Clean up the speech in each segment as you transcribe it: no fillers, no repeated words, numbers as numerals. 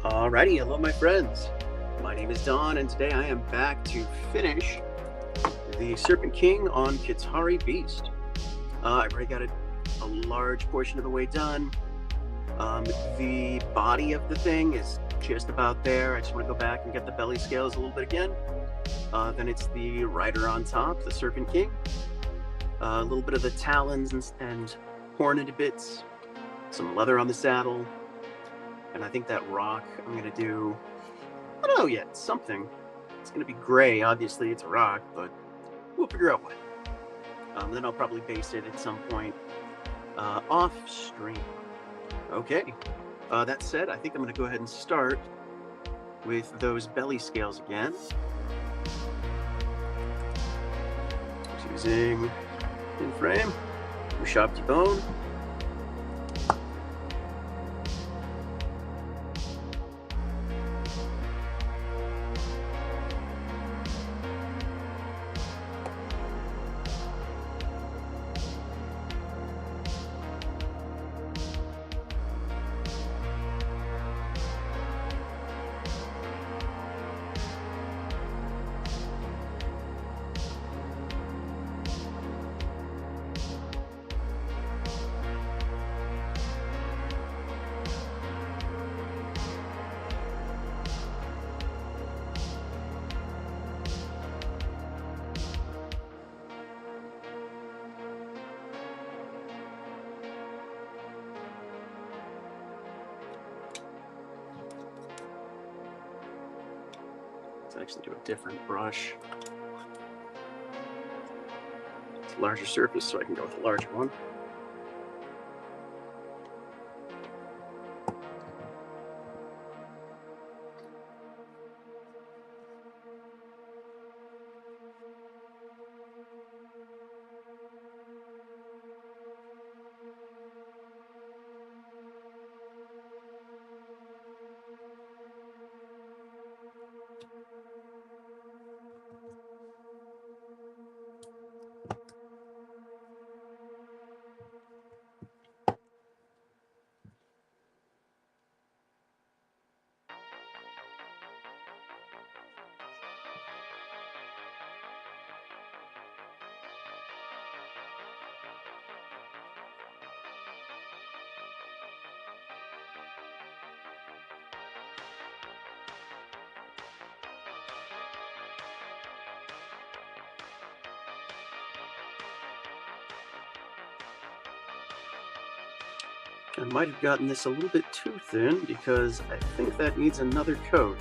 Alrighty, hello my friends. My name is Don, and today I am back to finish the Serpent King on Kitari Beast. I've already got a large portion of the way done. The body of the thing is just about there. I just want to go back and get the belly scales a little bit again. Then it's the rider on top, the Serpent King. A little bit of the talons and horned bits, some leather on the saddle. And I think that rock I'm going to do, I don't know yet, something. It's going to be gray, obviously it's a rock, but we'll figure out what. Then I'll probably base it at some point off stream. Okay, that said, I think I'm going to go ahead and start with those belly scales again. Just using in frame, Ushabti bone. Let's actually do a different brush. It's a larger surface, so I can go with a larger one. I might have gotten this a little bit too thin because I think that needs another coat.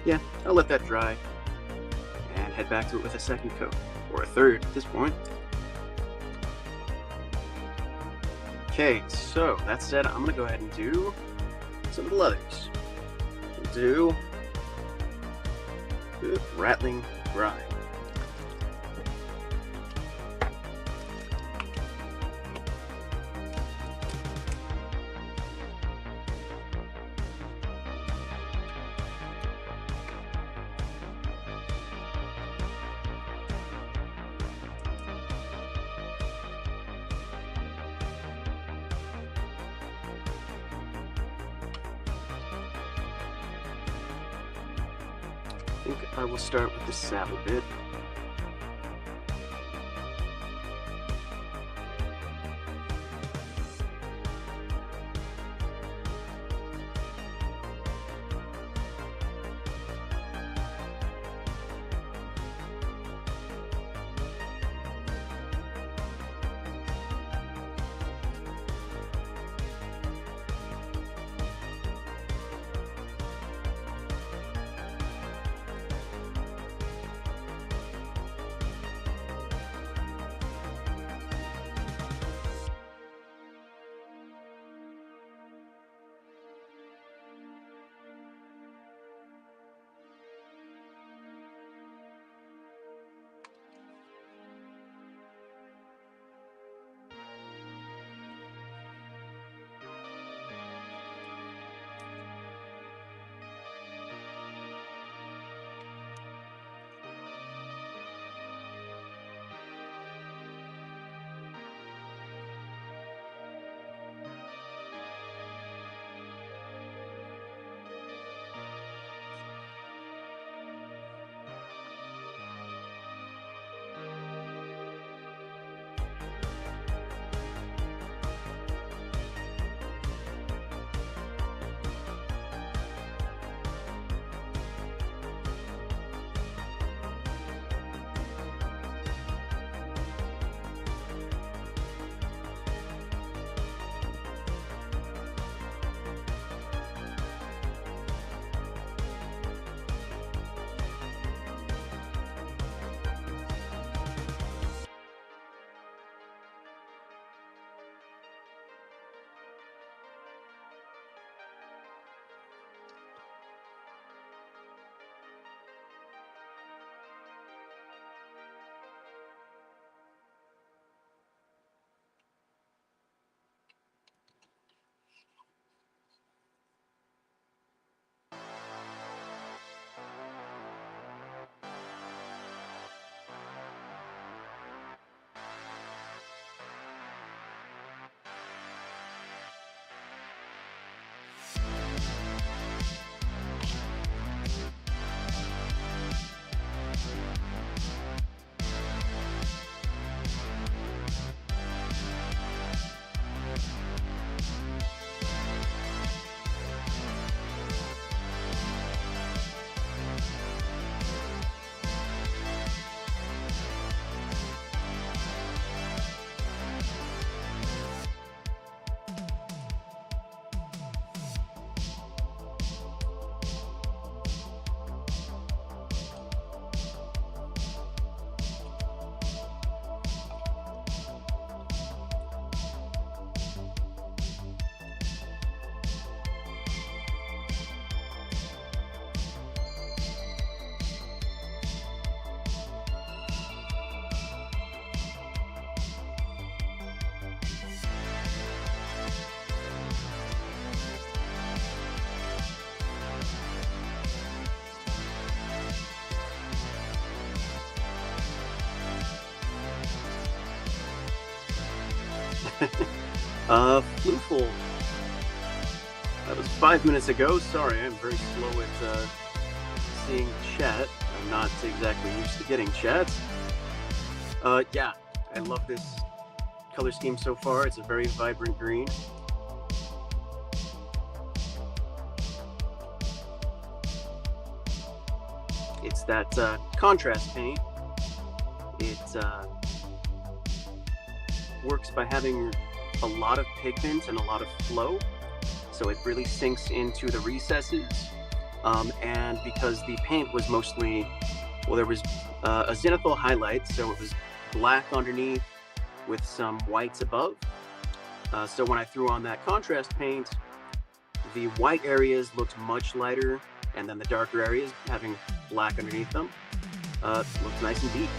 Yeah, I'll let that dry and head back to it with a second coat, or a third at this point. Okay, so that said, I'm gonna go ahead and do some of the leathers. We'll do rattling grind. I think I will start with the saddle bit. Flooful. That was 5 minutes ago. Sorry, I'm very slow at seeing chat. I'm not exactly used to getting chats. Yeah, I love this color scheme so far. It's a very vibrant green. It's that contrast paint. It works by having a lot of pigment and a lot of flow, so it really sinks into the recesses. And because the paint was mostly, well, there was a zenithal highlight, so it was black underneath with some whites above. So when I threw on that contrast paint, the white areas looked much lighter, and then the darker areas having black underneath them looked nice and deep.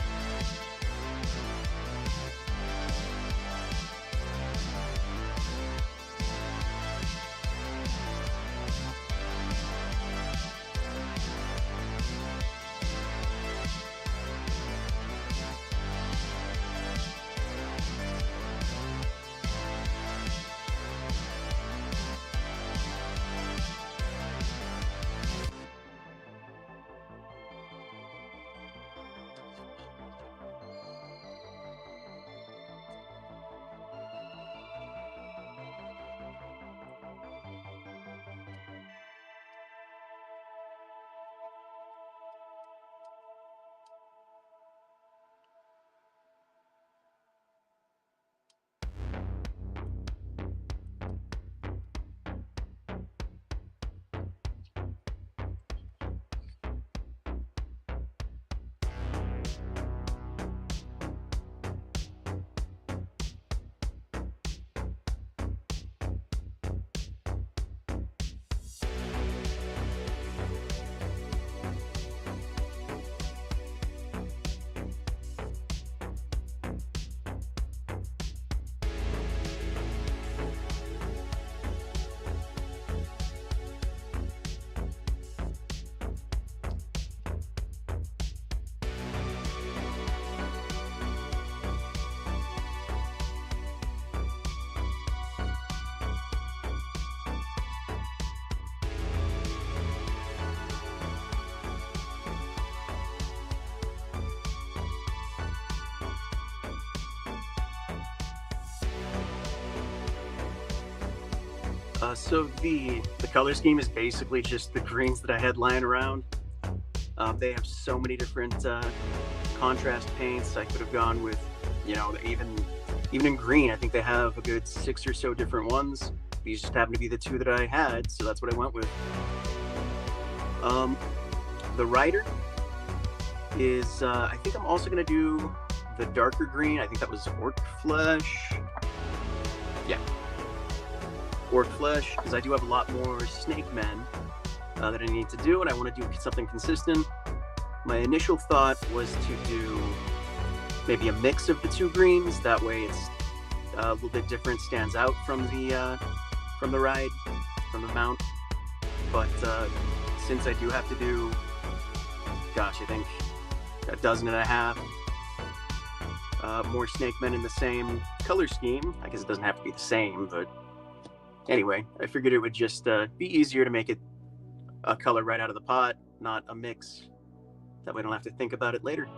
So the color scheme is basically just the greens that I had lying around. They have so many different contrast paints. I could have gone with, you know, even in green. I think they have a good 6 or so different ones. These just happen to be the 2 that I had, so that's what I went with. The rider is, I think I'm also gonna do the darker green. I think that was orc flesh. Yeah. Orc flesh, because I do have a lot more snake men that I need to do, and I want to do something consistent. My initial thought was to do maybe a mix of the 2 greens. That way, it's a little bit different, stands out from the ride, from the mount. But since I do have to do, gosh, I think a dozen and a half more snake men in the same color scheme. I guess it doesn't have to be the same, but anyway, I figured it would just be easier to make it a color right out of the pot, not a mix. That way I don't have to think about it later.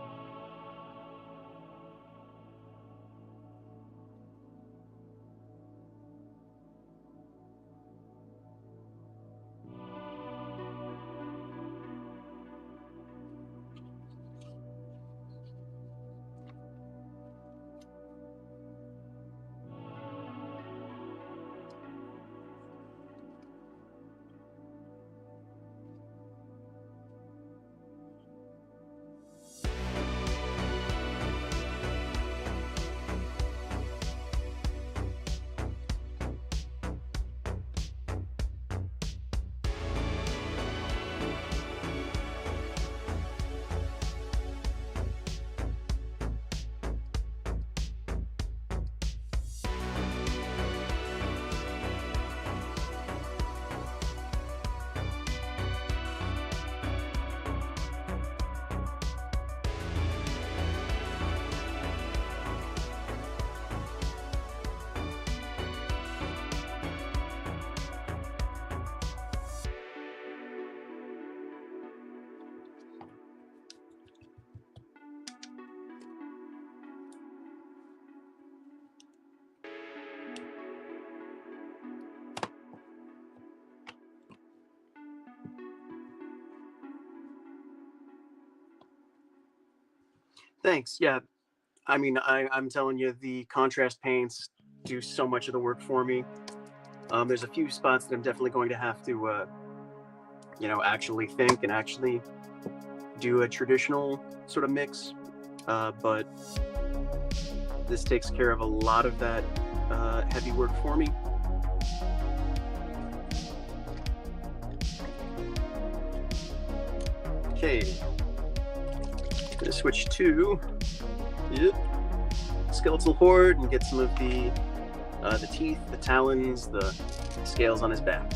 Thanks. Yeah, I mean, I'm telling you, the contrast paints do so much of the work for me. There's a few spots that I'm definitely going to have to, actually think and actually do a traditional sort of mix. But this takes care of a lot of that heavy work for me. Okay, gonna switch to skeletal horde and get some of the teeth, the talons, the scales on his back.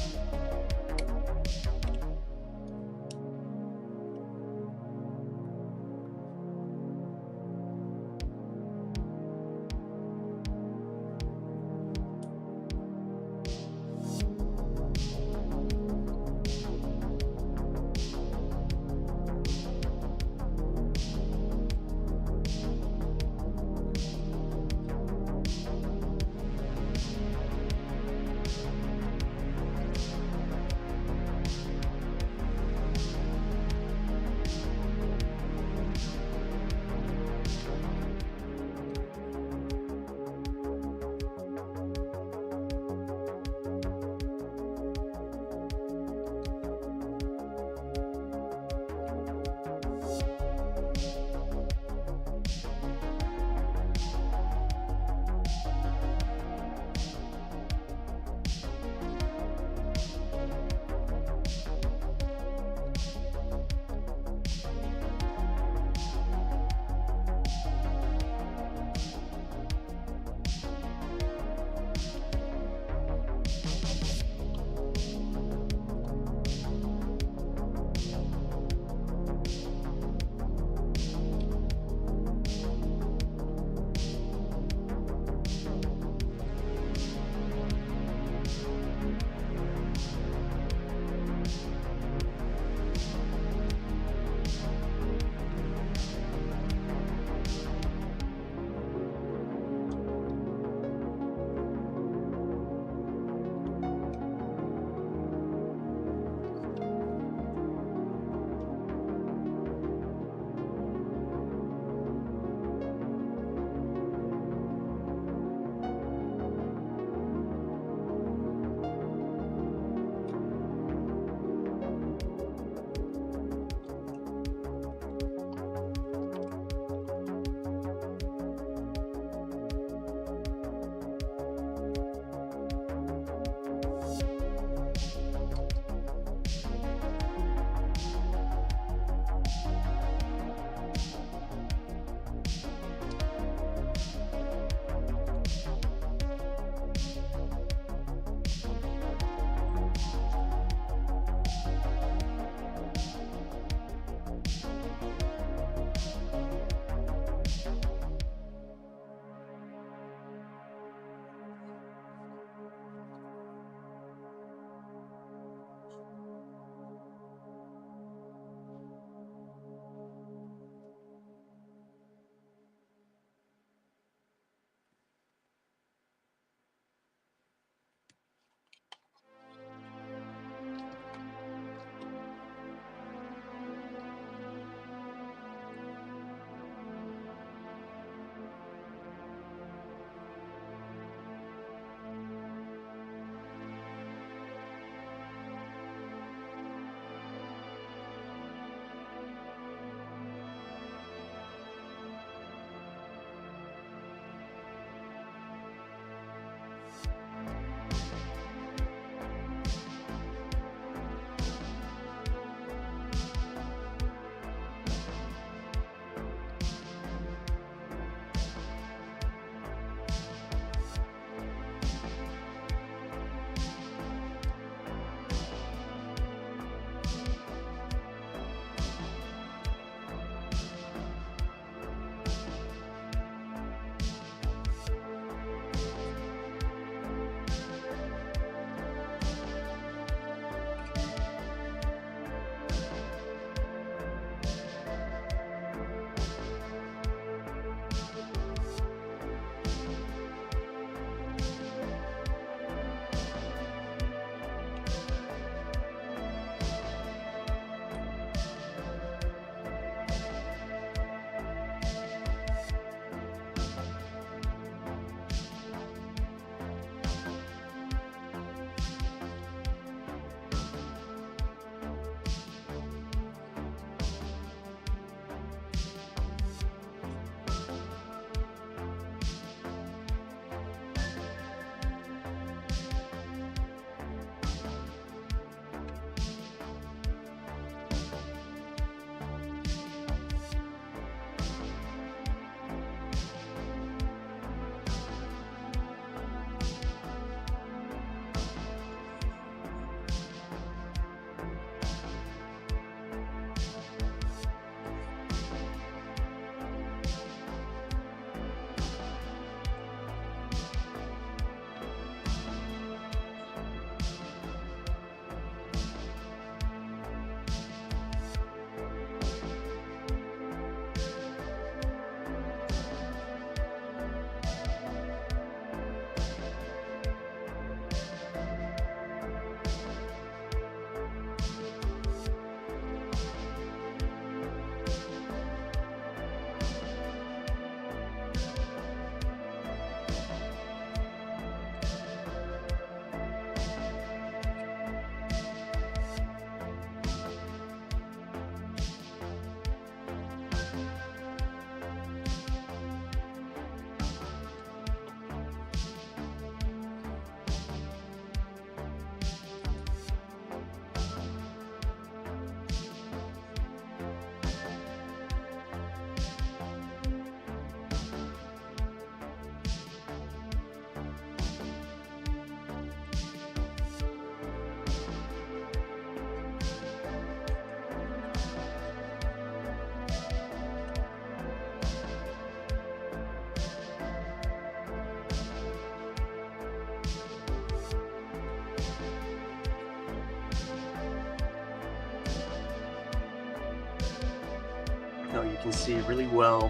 Oh, you can see really well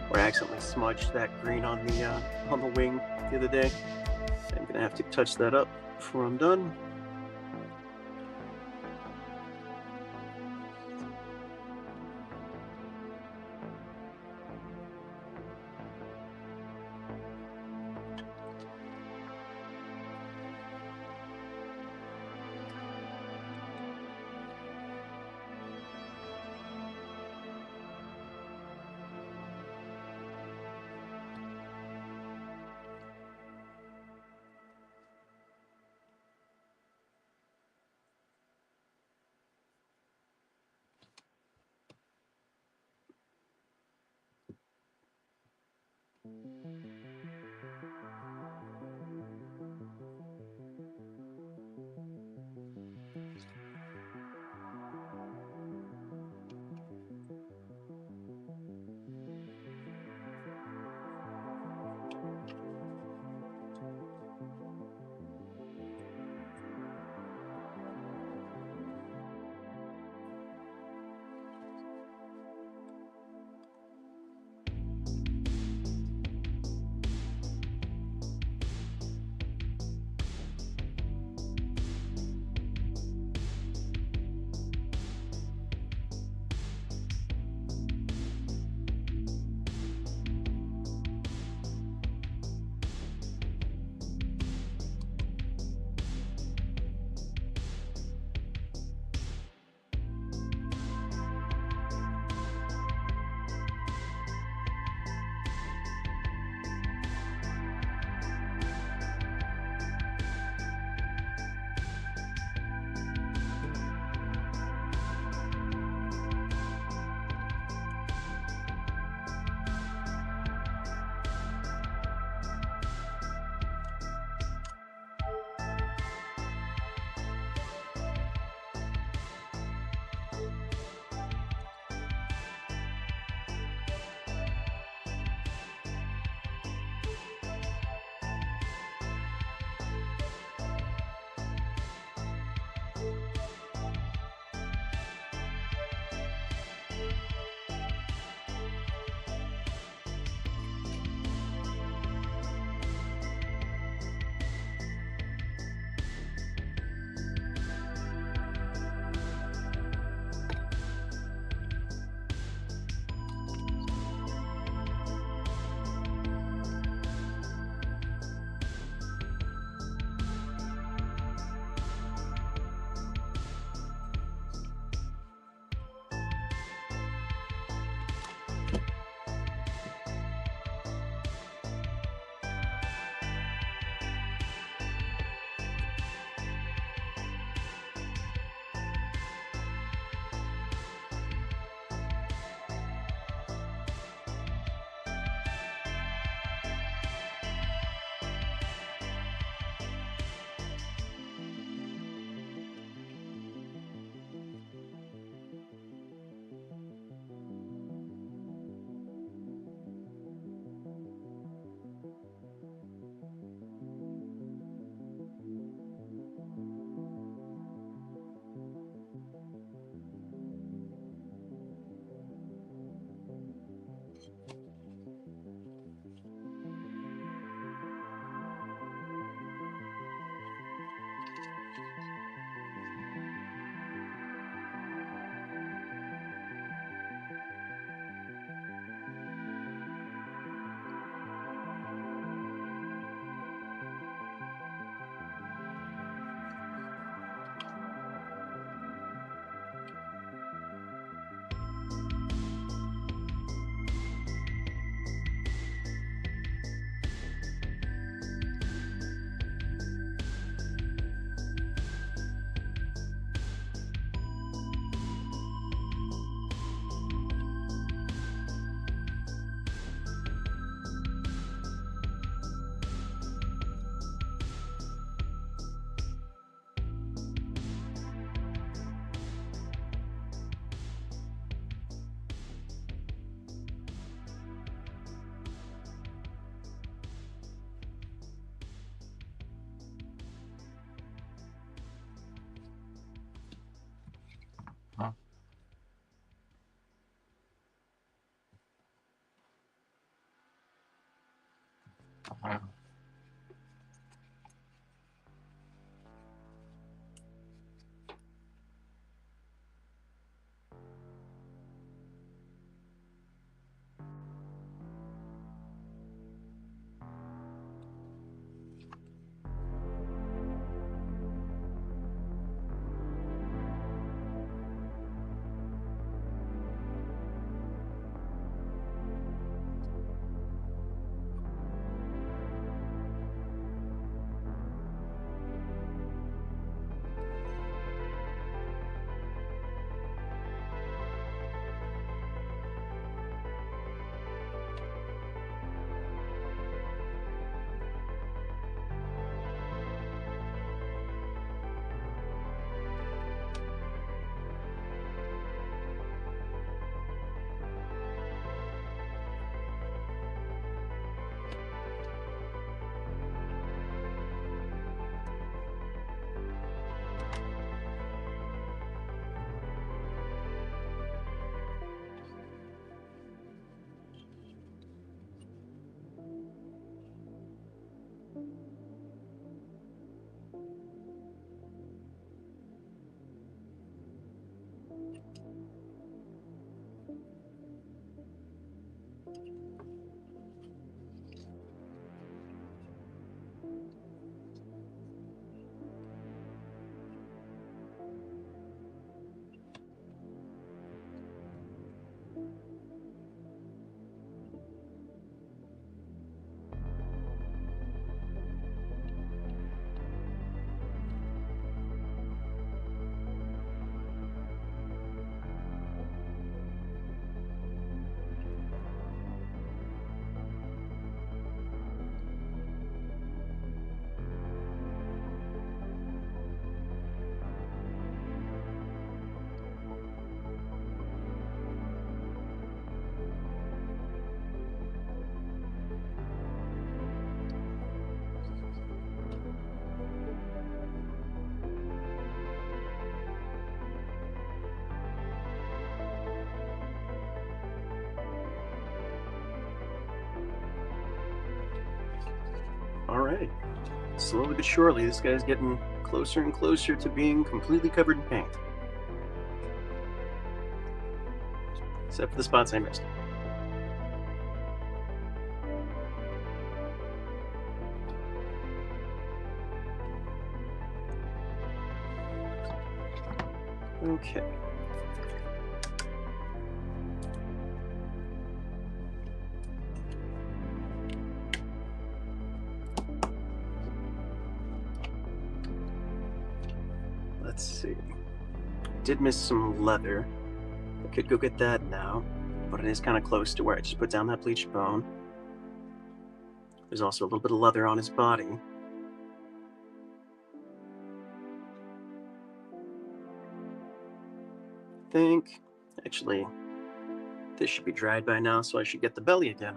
where I accidentally smudged that green on the wing the other day. I'm gonna have to touch that up before I'm done. right. Slowly but surely, this guy's getting closer and closer to being completely covered in paint. Except for the spots I missed. Okay. Let's see. I did miss some leather. I could go get that now, but it is kind of close to where I just put down that bleached bone. There's also a little bit of leather on his body. I think, actually, this should be dried by now, so I should get the belly again.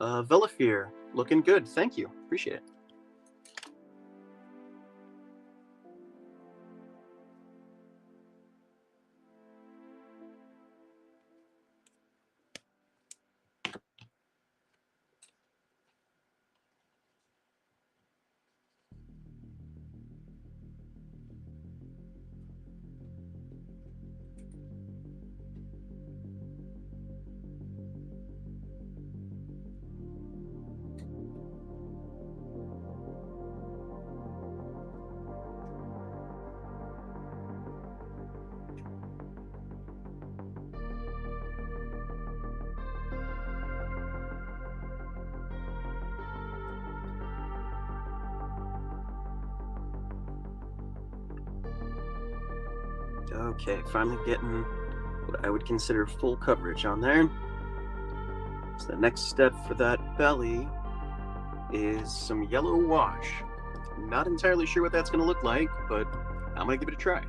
Velafir, looking good. Thank you. Appreciate it. Okay, finally getting what I would consider full coverage on there. So the next step for that belly is some yellow wash. Not entirely sure what that's going to look like, but I'm going to give it a try.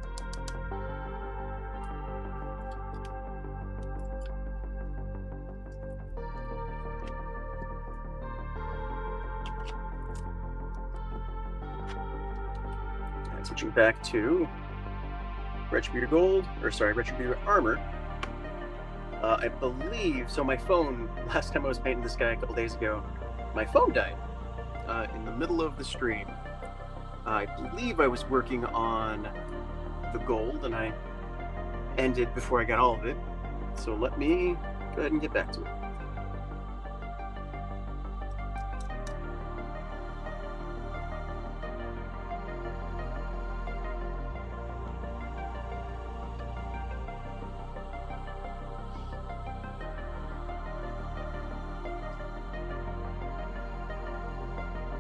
And switching back to Retributor Gold, or sorry, Retributor Armor. I believe, so my phone, last time I was painting this guy a couple days ago, my phone died in the middle of the stream. I believe I was working on the gold, and I ended before I got all of it. So let me go ahead and get back to it.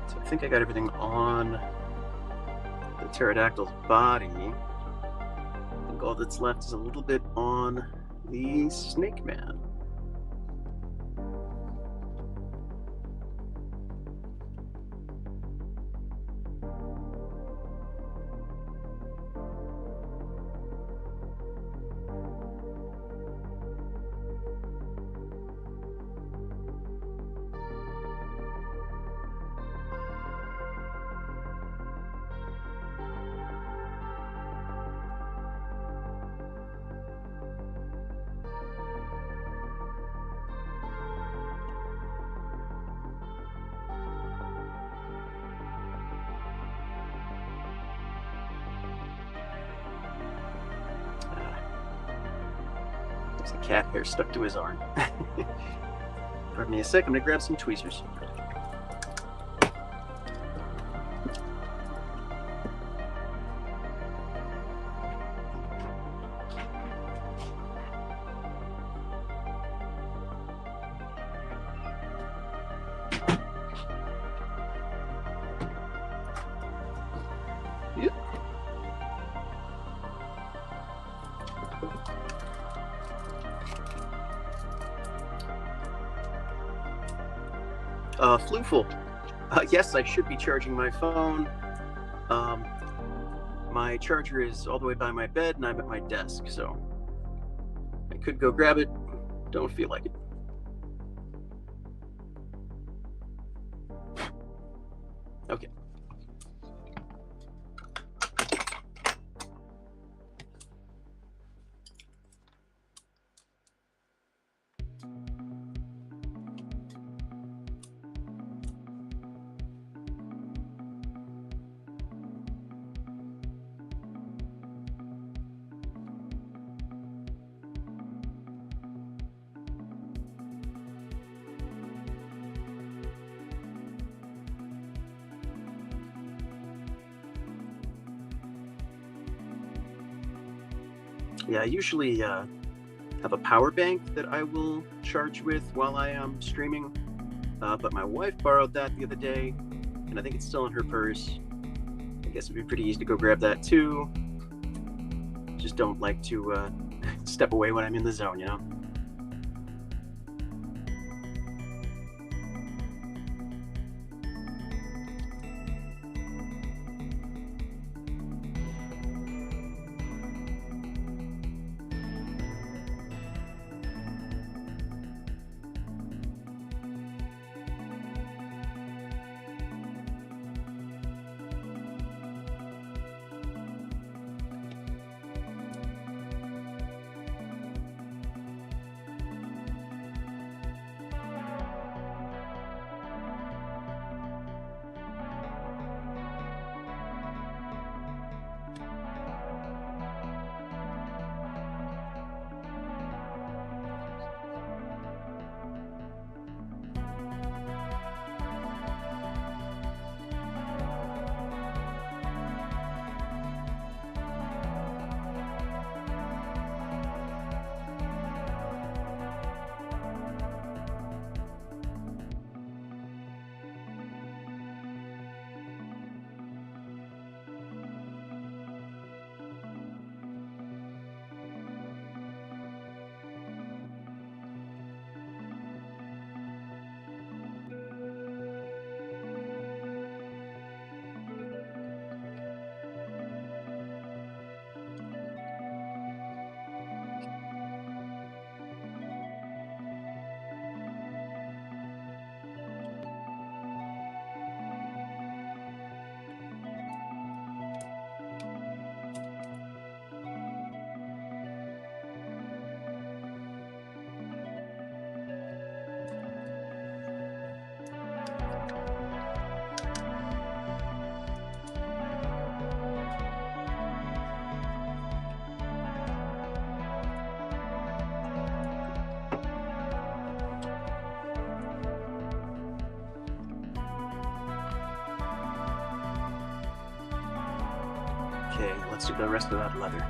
So I think I got everything on the pterodactyl's body. I think all that's left is a little bit on the snake man. There's a cat hair stuck to his arm. Pardon me a sec, I'm gonna grab some tweezers. Yep. Flooful. Yes, I should be charging my phone. My charger is all the way by my bed, and I'm at my desk, so I could go grab it. Don't feel like it. Okay. Yeah, I usually have a power bank that I will charge with while I am streaming. But my wife borrowed that the other day, and I think it's still in her purse. I guess it'd be pretty easy to go grab that too. Just don't like to step away when I'm in the zone, you know? Okay, let's do the rest of that leather.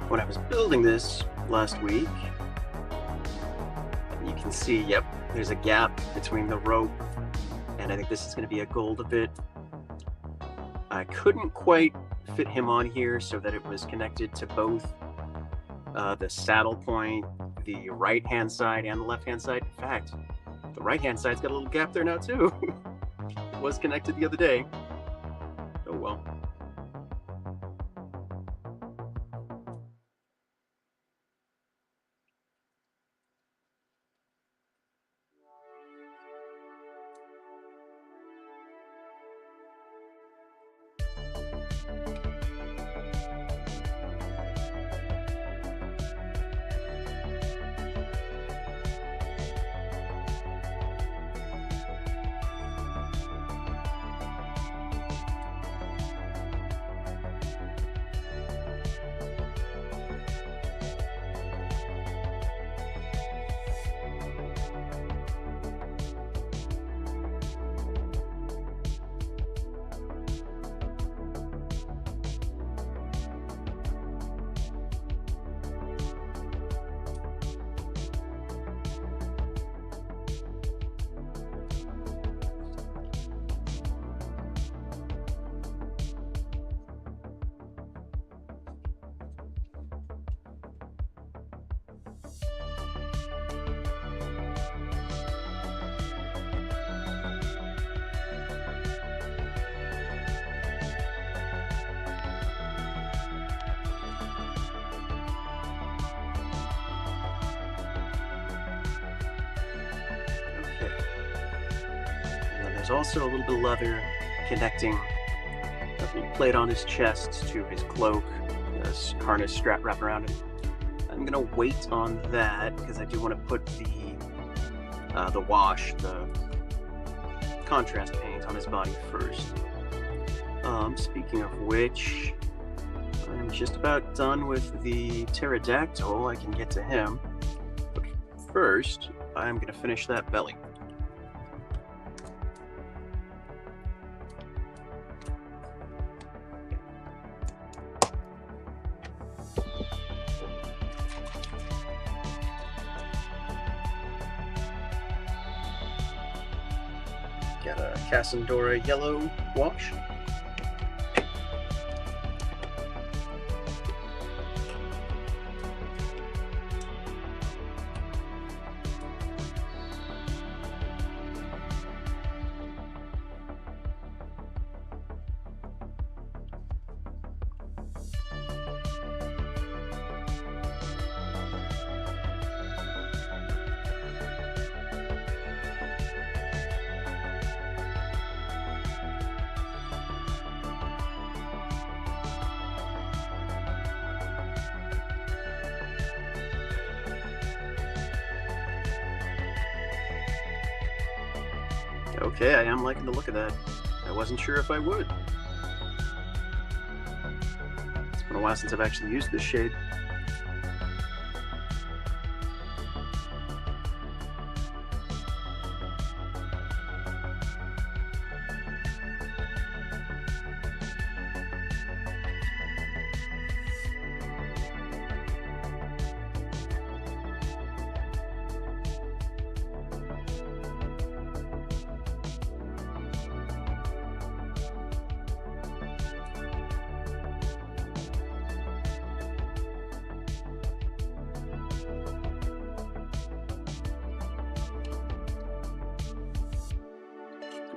when I was building this last week, you can see, yep, there's a gap between the rope, and I think this is going to be a gold bit. I couldn't quite fit him on here so that it was connected to both the saddle point, the right-hand side, and the left-hand side. In fact, the right-hand side's got a little gap there now, too. It was connected the other day. Oh, well. There's also a little bit of leather connecting a little plate on his chest to his cloak, this harness strap wrapped around him. I'm gonna wait on that because I do want to put the wash, the contrast paint on his body first. Speaking of which, I'm just about done with the pterodactyl. I can get to him, but first I'm gonna finish that belly. Got a Cassandora yellow wash. Okay, I am liking the look of that. I wasn't sure if I would. It's been a while since I've actually used this shade.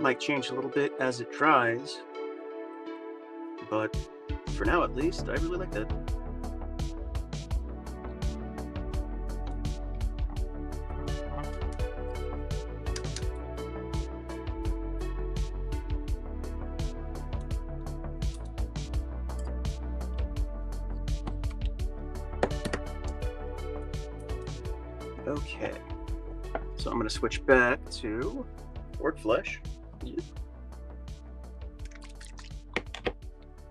Might change a little bit as it dries, but for now at least, I really like that. Okay, so I'm going to switch back to orc flesh.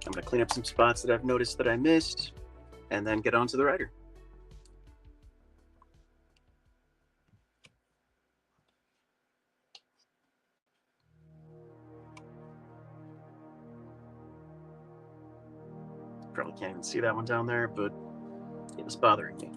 I'm going to clean up some spots that I've noticed that I missed, and then get on to the rider. Probably can't even see that one down there, but It's bothering me.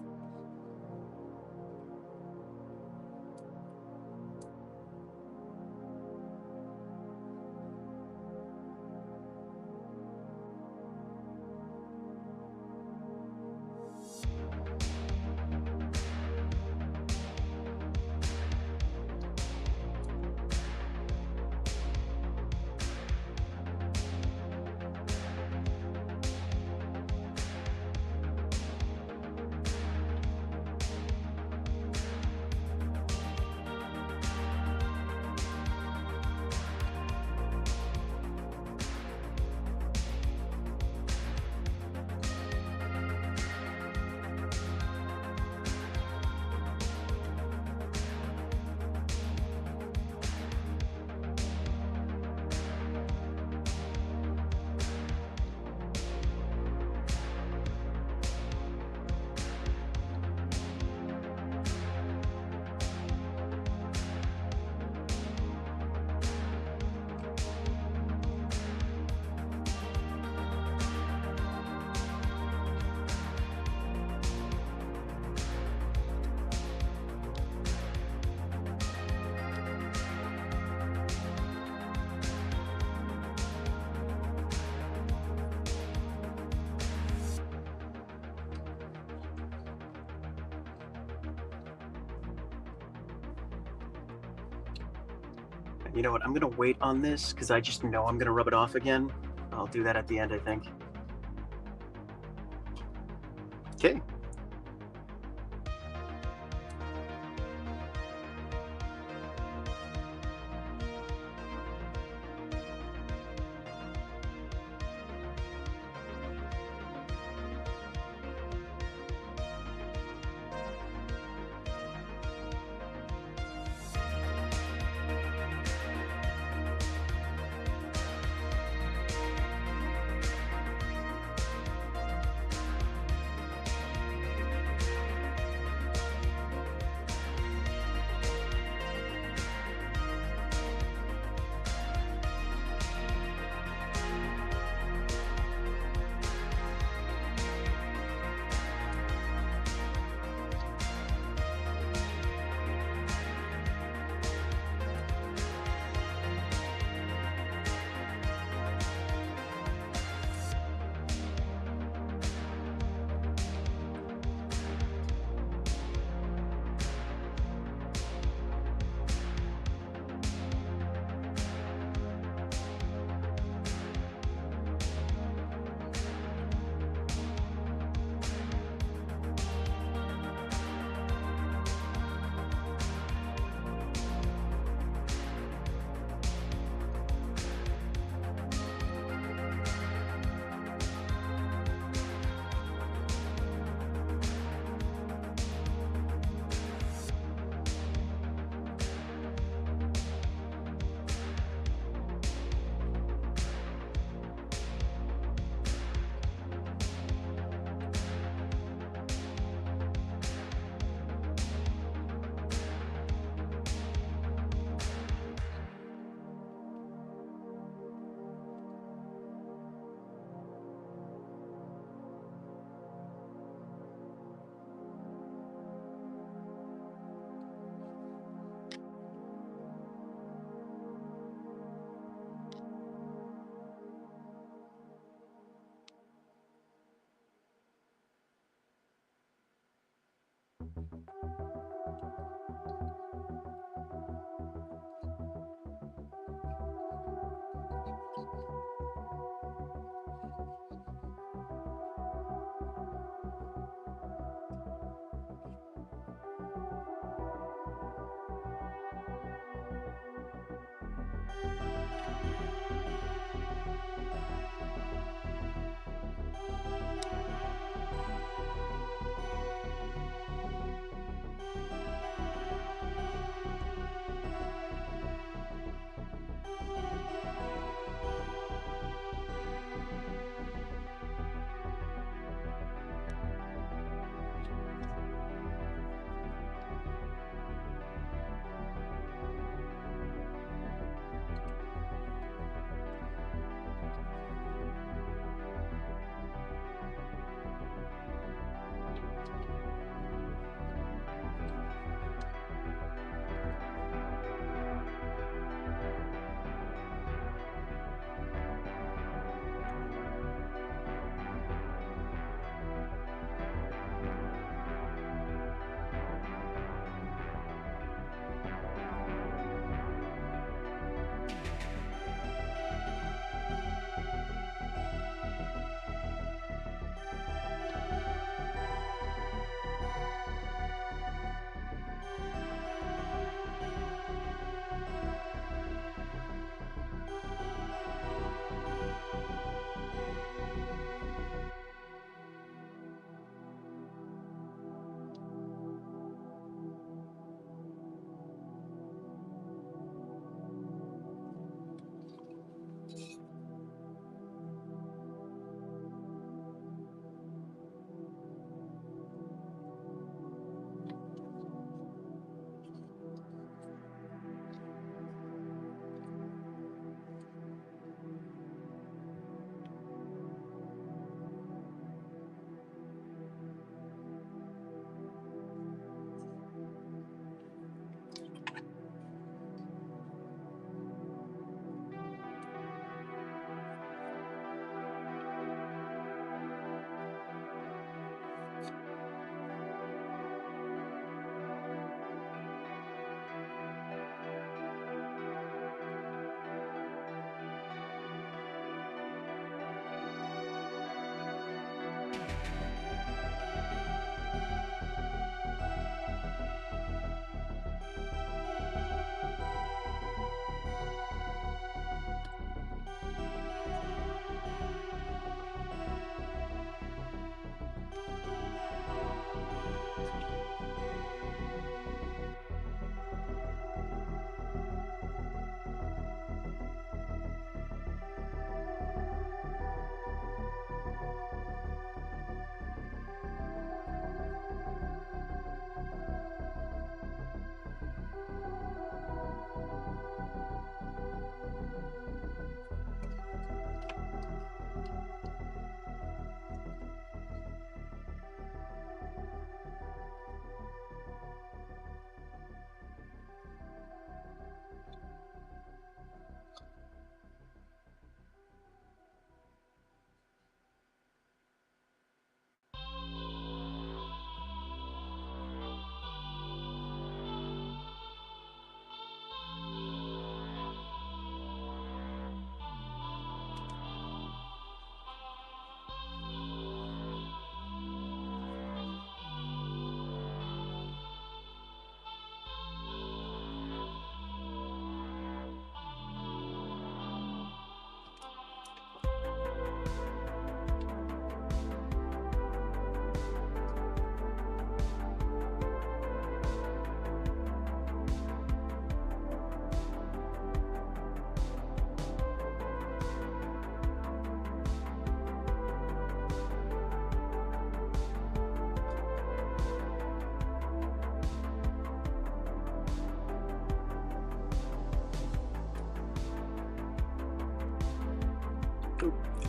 You know what? I'm gonna wait on this because I just know I'm gonna rub it off again. I'll do that at the end, I think. Okay.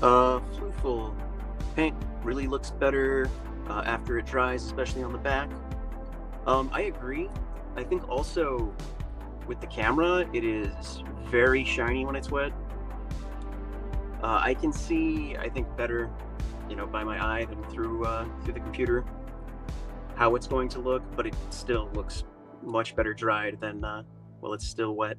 Fluful paint really looks better after it dries, especially on the back. I agree. I think also with the camera, it is very shiny when it's wet. I can see, I think, better, you know, by my eye than through the computer how it's going to look, but it still looks much better dried than while it's still wet.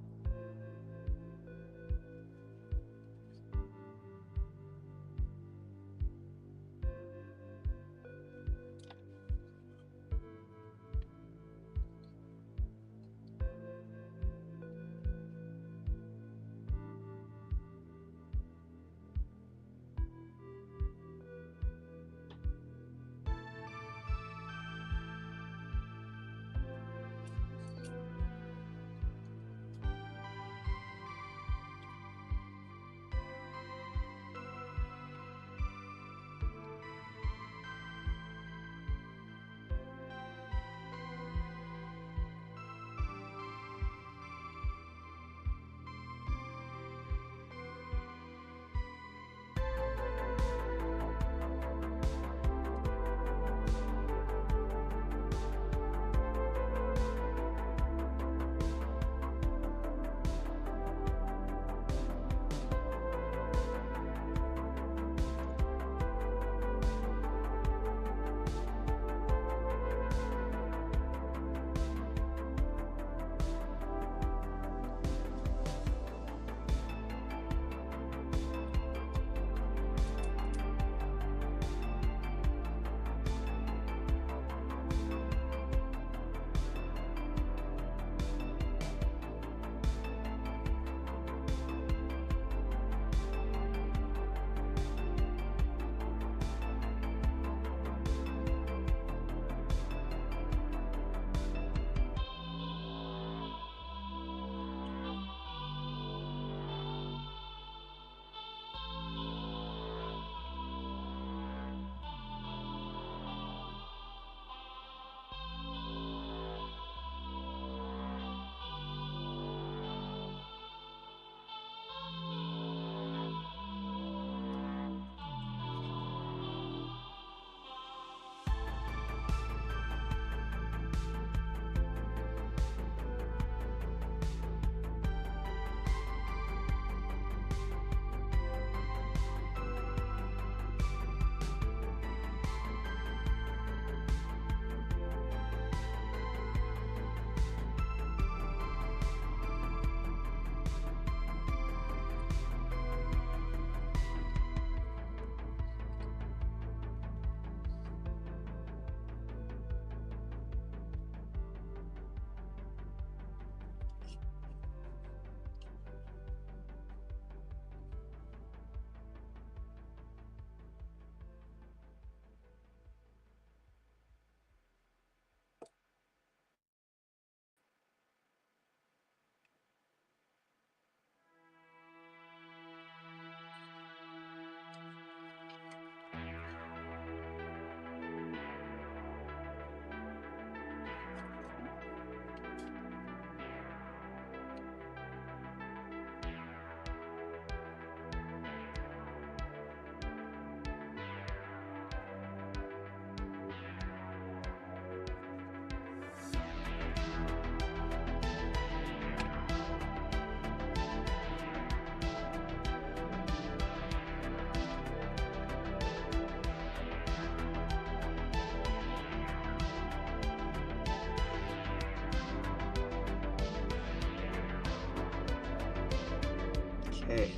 Okay,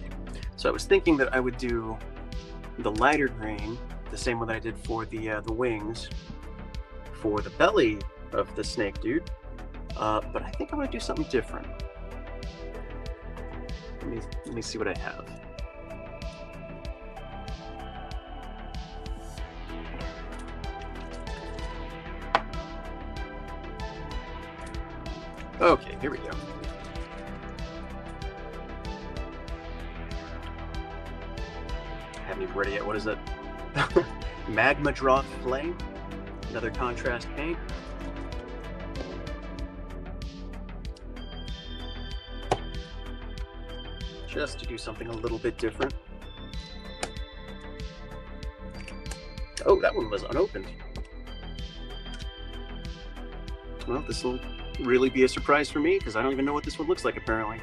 so I was thinking that I would do the lighter green, the same one that I did for the wings, for the belly of the snake dude, but I think I'm gonna do something different. Let me see what I have. Okay, here we go. Haven't even ready yet. What is it? Magma Drop Flame. Another contrast paint. Just to do something a little bit different. Oh, that one was unopened. Well, this will really be a surprise for me because I don't even know what this one looks like, apparently.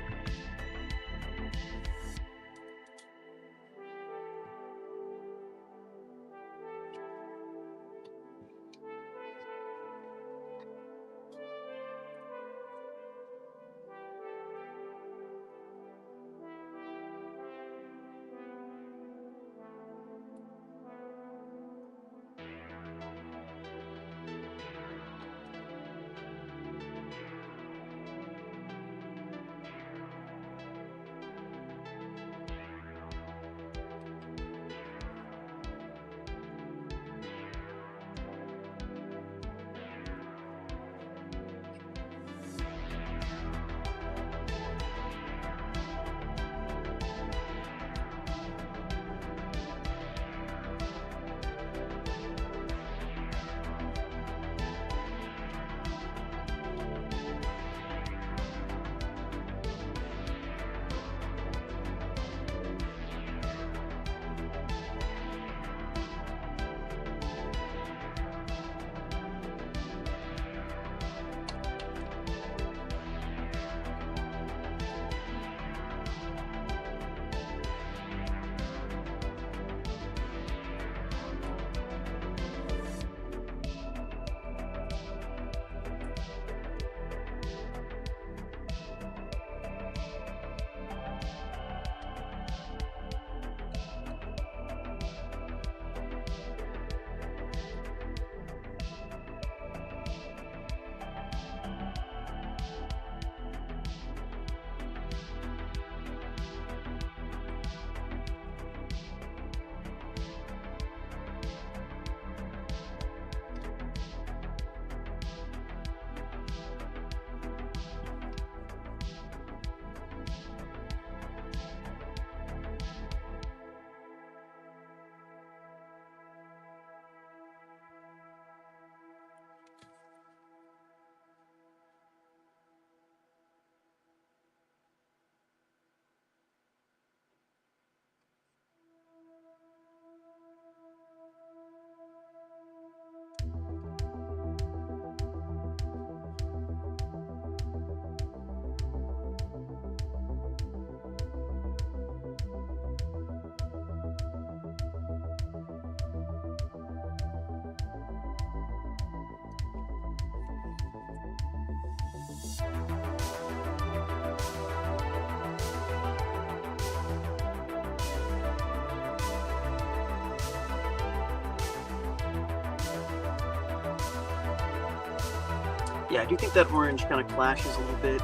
Yeah, I do think that orange kind of clashes a little bit,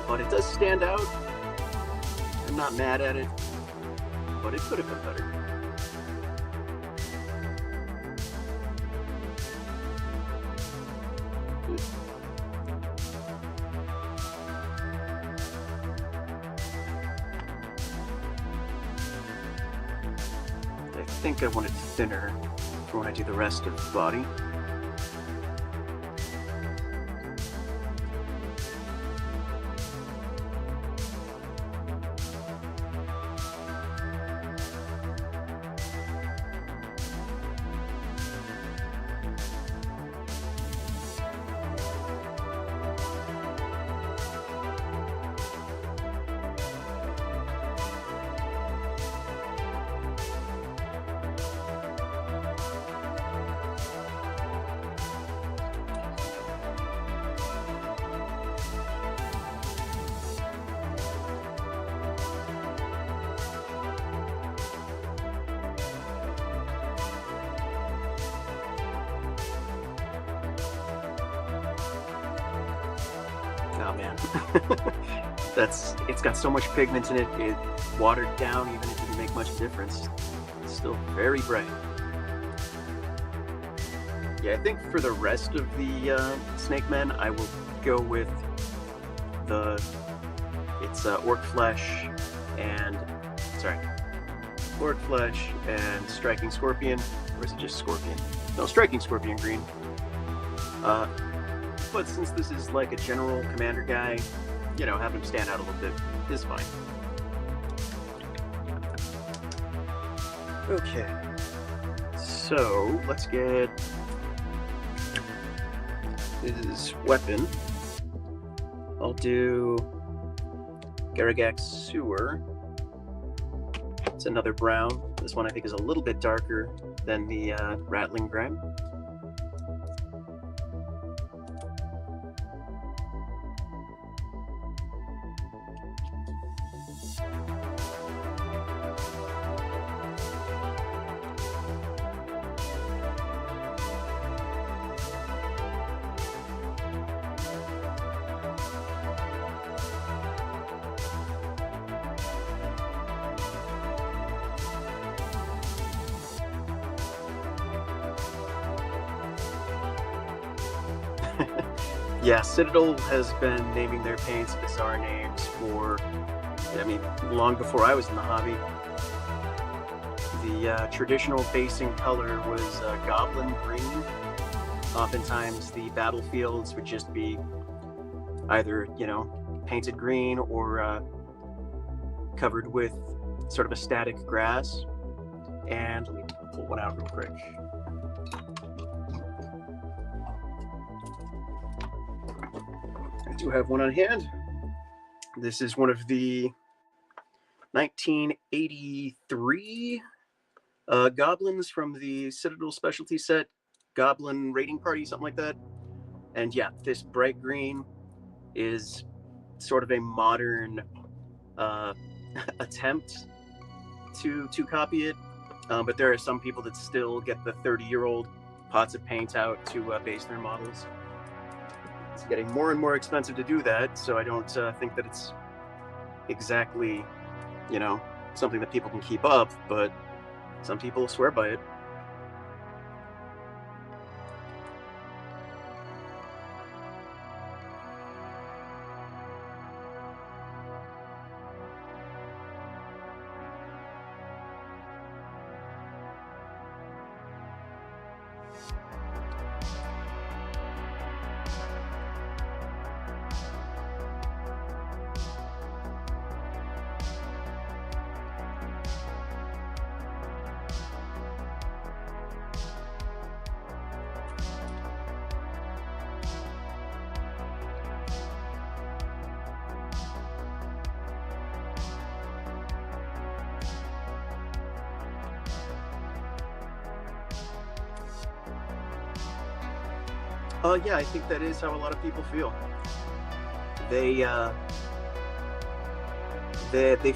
but it does stand out. I'm not mad at it, but it could have been better. I think I want it thinner for when I do the rest of the body. Oh man, it's got so much pigment in it, it watered down even if it didn't make much difference. It's still very bright. Yeah, I think for the rest of the Snake Men, I will go with Orc Flesh and, Orc Flesh and Striking Scorpion, or is it just Scorpion? No, Striking Scorpion green. But since this is like a general commander guy, you know, having him stand out a little bit is fine. Okay, So let's get his weapon. I'll do Garagax Sewer. It's another brown. This one I think is a little bit darker than the Rattling Grime. Yeah, Citadel has been naming their paints bizarre names for, I mean, long before I was in the hobby. The traditional basing color was Goblin Green. Oftentimes the battlefields would just be either, you know, painted green or covered with sort of a static grass. And let me pull one out real quick. I do have one on hand. This is one of the 1983 goblins from the Citadel specialty set, Goblin Raiding Party, something like that. And yeah, this bright green is sort of a modern attempt to copy it. But there are some people that still get the 30-year-old pots of paint out to base their models. It's getting more and more expensive to do that, so I don't think that it's exactly, you know, something that people can keep up, but some people swear by it. Yeah, I think that is how a lot of people feel. They've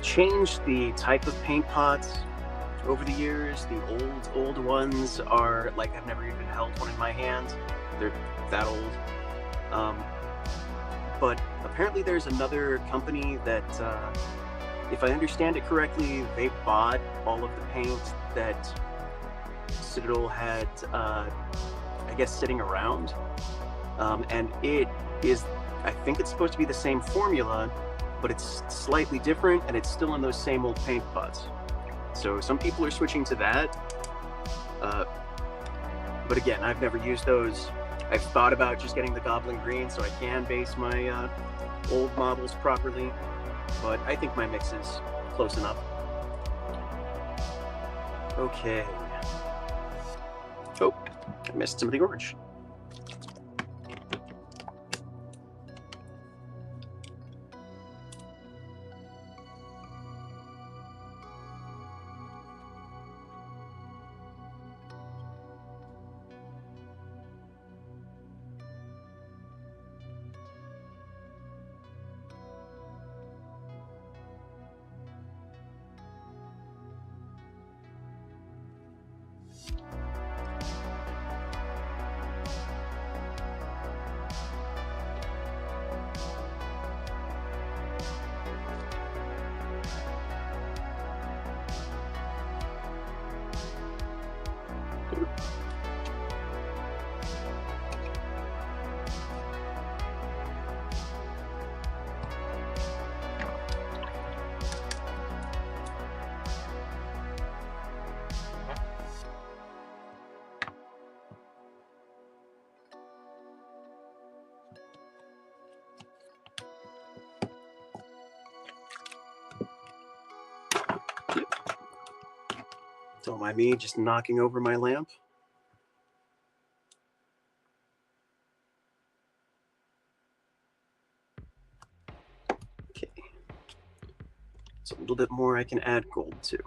changed the type of paint pots over the years. The old ones are like, I've never even held one in my hand. They're that old. But apparently there's another company that, if I understand it correctly, they bought all of the paint that Citadel had, I guess, sitting around. And it is, I think it's supposed to be the same formula, but it's slightly different, and it's still in those same old paint pots. So some people are switching to that. But again, I've never used those. I've thought about just getting the Goblin Green so I can base my old models properly, but I think my mix is close enough. Okay. Oh, I missed some of the orange. Don't mind me just knocking over my lamp. It's a little bit more I can add gold to.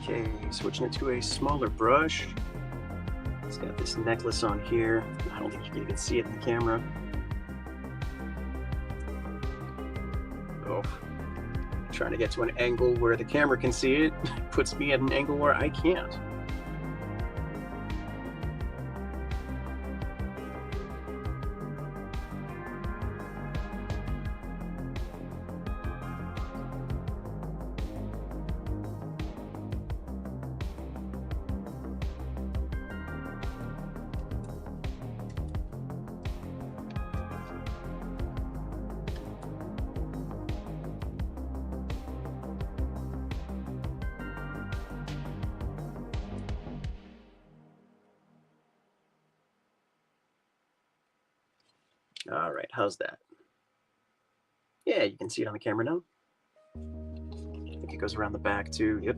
Okay, switching it to a smaller brush. It's got this necklace on here. I don't think you can even see it in the camera. Oh, trying to get to an angle where the camera can see it puts me at an angle where I can't. All right, how's that? Yeah, you can see it on the camera now. I think it goes around the back too. Yep.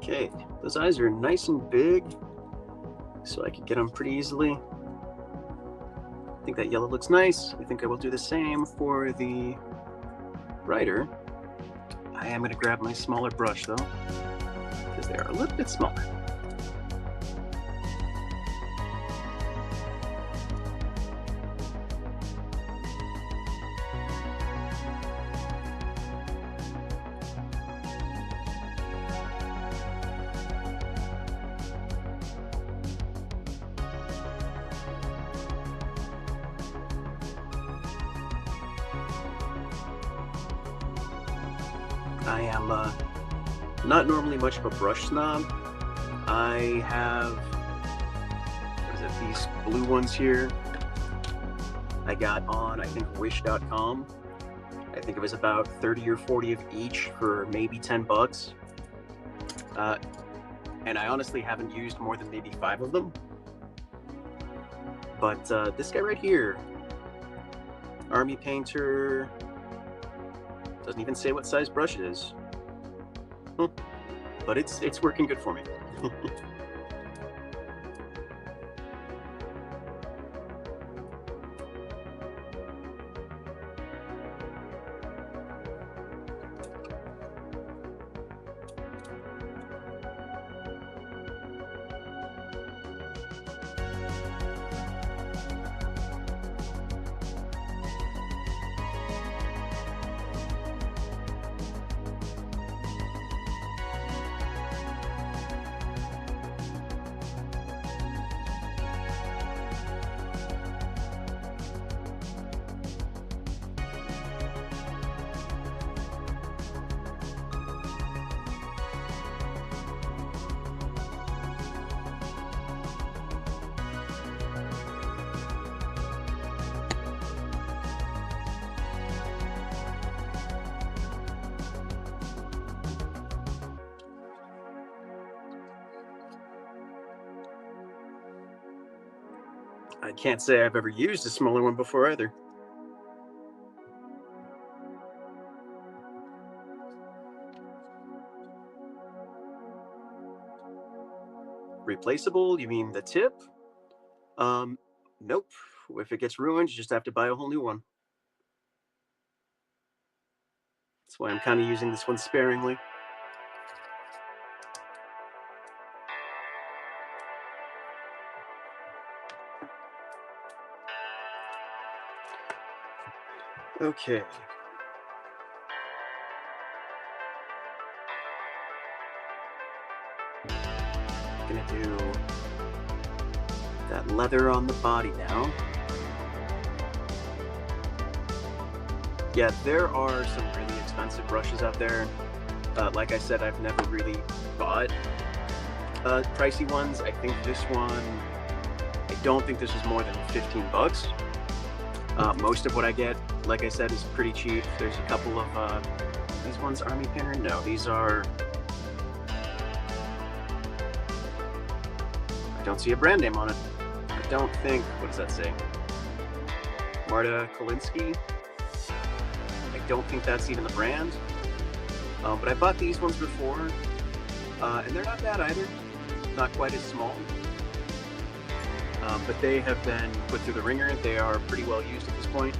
Okay, those eyes are nice and big, so I can get them pretty easily. I think that yellow looks nice. I think I will do the same for the rider. I am going to grab my smaller brush though, because they are a little bit smaller. I am not normally much of a brush snob. I have, what is it, these blue ones here. I got on, I think, wish.com. I think it was about 30 or 40 of each for maybe 10 bucks. And I honestly haven't used more than maybe 5 of them. But this guy right here, Army Painter, doesn't even say what size brush it is. But it's working good for me. I can't say I've ever used a smaller one before either. Replaceable? You mean the tip? Nope. If it gets ruined, you just have to buy a whole new one. That's why I'm kind of using this one sparingly. Okay. Gonna do that leather on the body now. Yeah, there are some really expensive brushes out there. Like I said, I've never really bought pricey ones. I think this one, I don't think this was more than 15 bucks. Most of what I get, like I said, is pretty cheap. There's a couple of, these ones Army Painter? No, these are, I don't see a brand name on it. I don't think, what does that say? Marta Kolinsky? I don't think that's even the brand. But I bought these ones before, and they're not bad either. Not quite as small. But they have been put through the ringer. They are pretty well used at this point.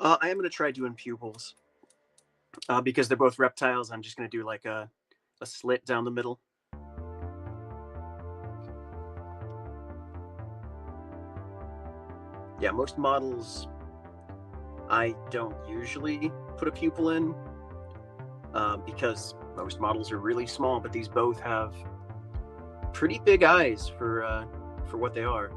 I am going to try doing pupils because they're both reptiles. I'm just going to do like a slit down the middle. Yeah, most models I don't usually put a pupil in because most models are really small, but these both have pretty big eyes for what they are.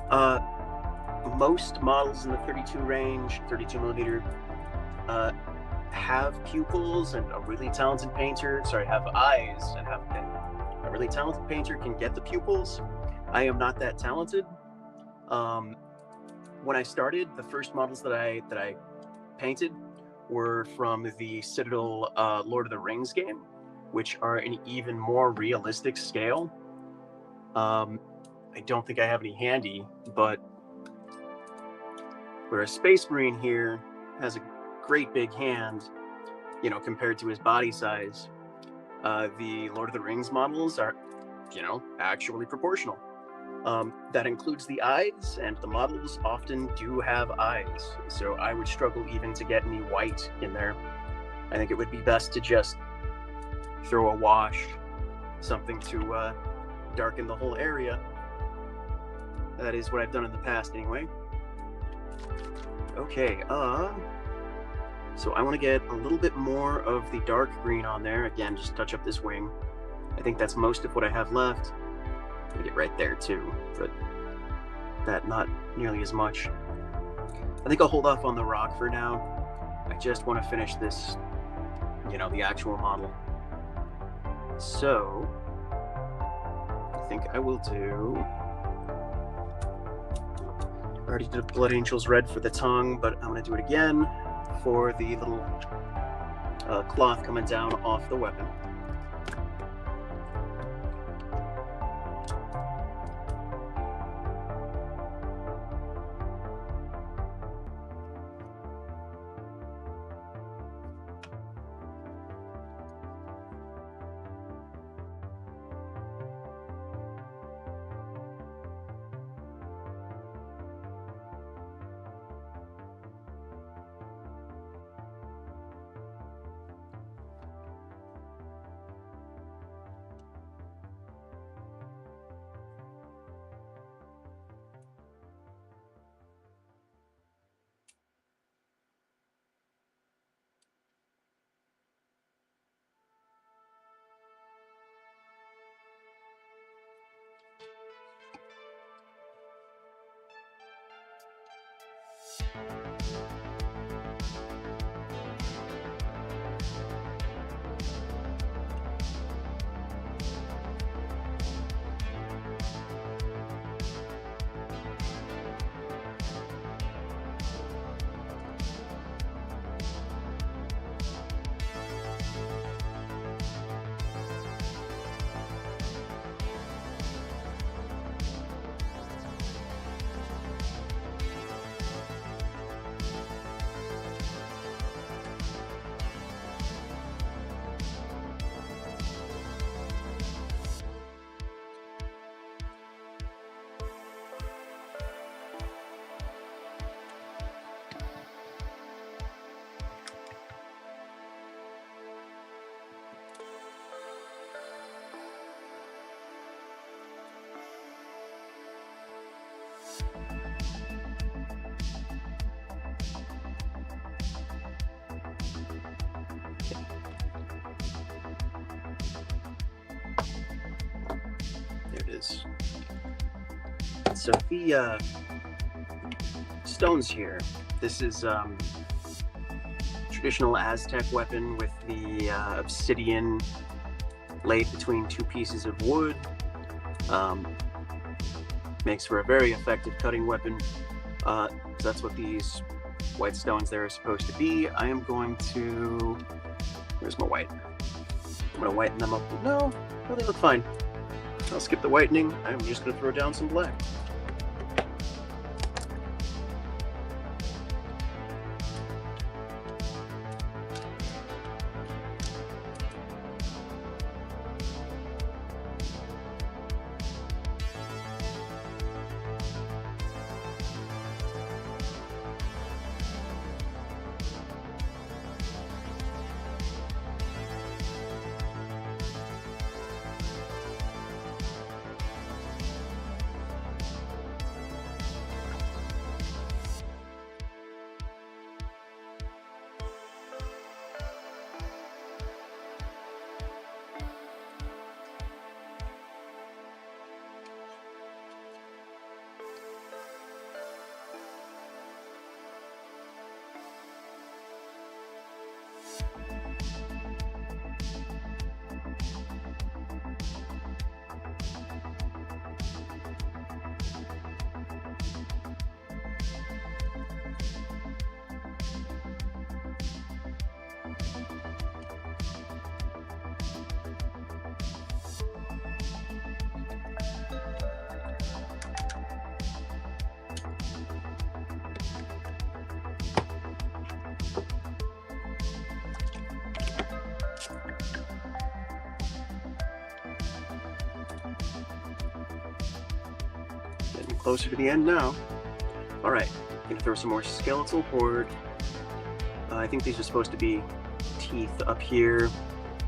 uh, Most models in the 32 range, 32 millimeter, have pupils, and a really talented painter, sorry, have eyes, and a really talented painter can get the pupils. I am not that talented. When I started, the first models that I painted were from the Citadel Lord of the Rings game, which are an even more realistic scale. I don't think I have any handy, but where a Space Marine here has a great big hand, you know, compared to his body size, the Lord of the Rings models are, you know, actually proportional. That includes the eyes, and the models often do have eyes, so I would struggle even to get any white in there. I think it would be best to just throw a wash, something to darken the whole area. That is what I've done in the past anyway. Okay, so I want to get a little bit more of the dark green on there. Again, just touch up this wing. I think that's most of what I have left. I'm gonna get right there too, but that not nearly as much. I think I'll hold off on the rock for now. I just want to finish this, you know, the actual model. So, I think I will do... I already did Blood Angel's Red for the tongue, but I'm going to do it again for the little cloth coming down off the weapon. is. So the stones here, this is traditional Aztec weapon with the obsidian laid between two pieces of wood. Makes for a very effective cutting weapon. That's what these white stones there are supposed to be. I am going to... Where's my white? I'm going to whiten them up. No, they look fine. I'll skip the whitening. I'm just going to throw down some black. Closer to the end now. All right, gonna throw some more skeletal horde. I think these are supposed to be teeth up here,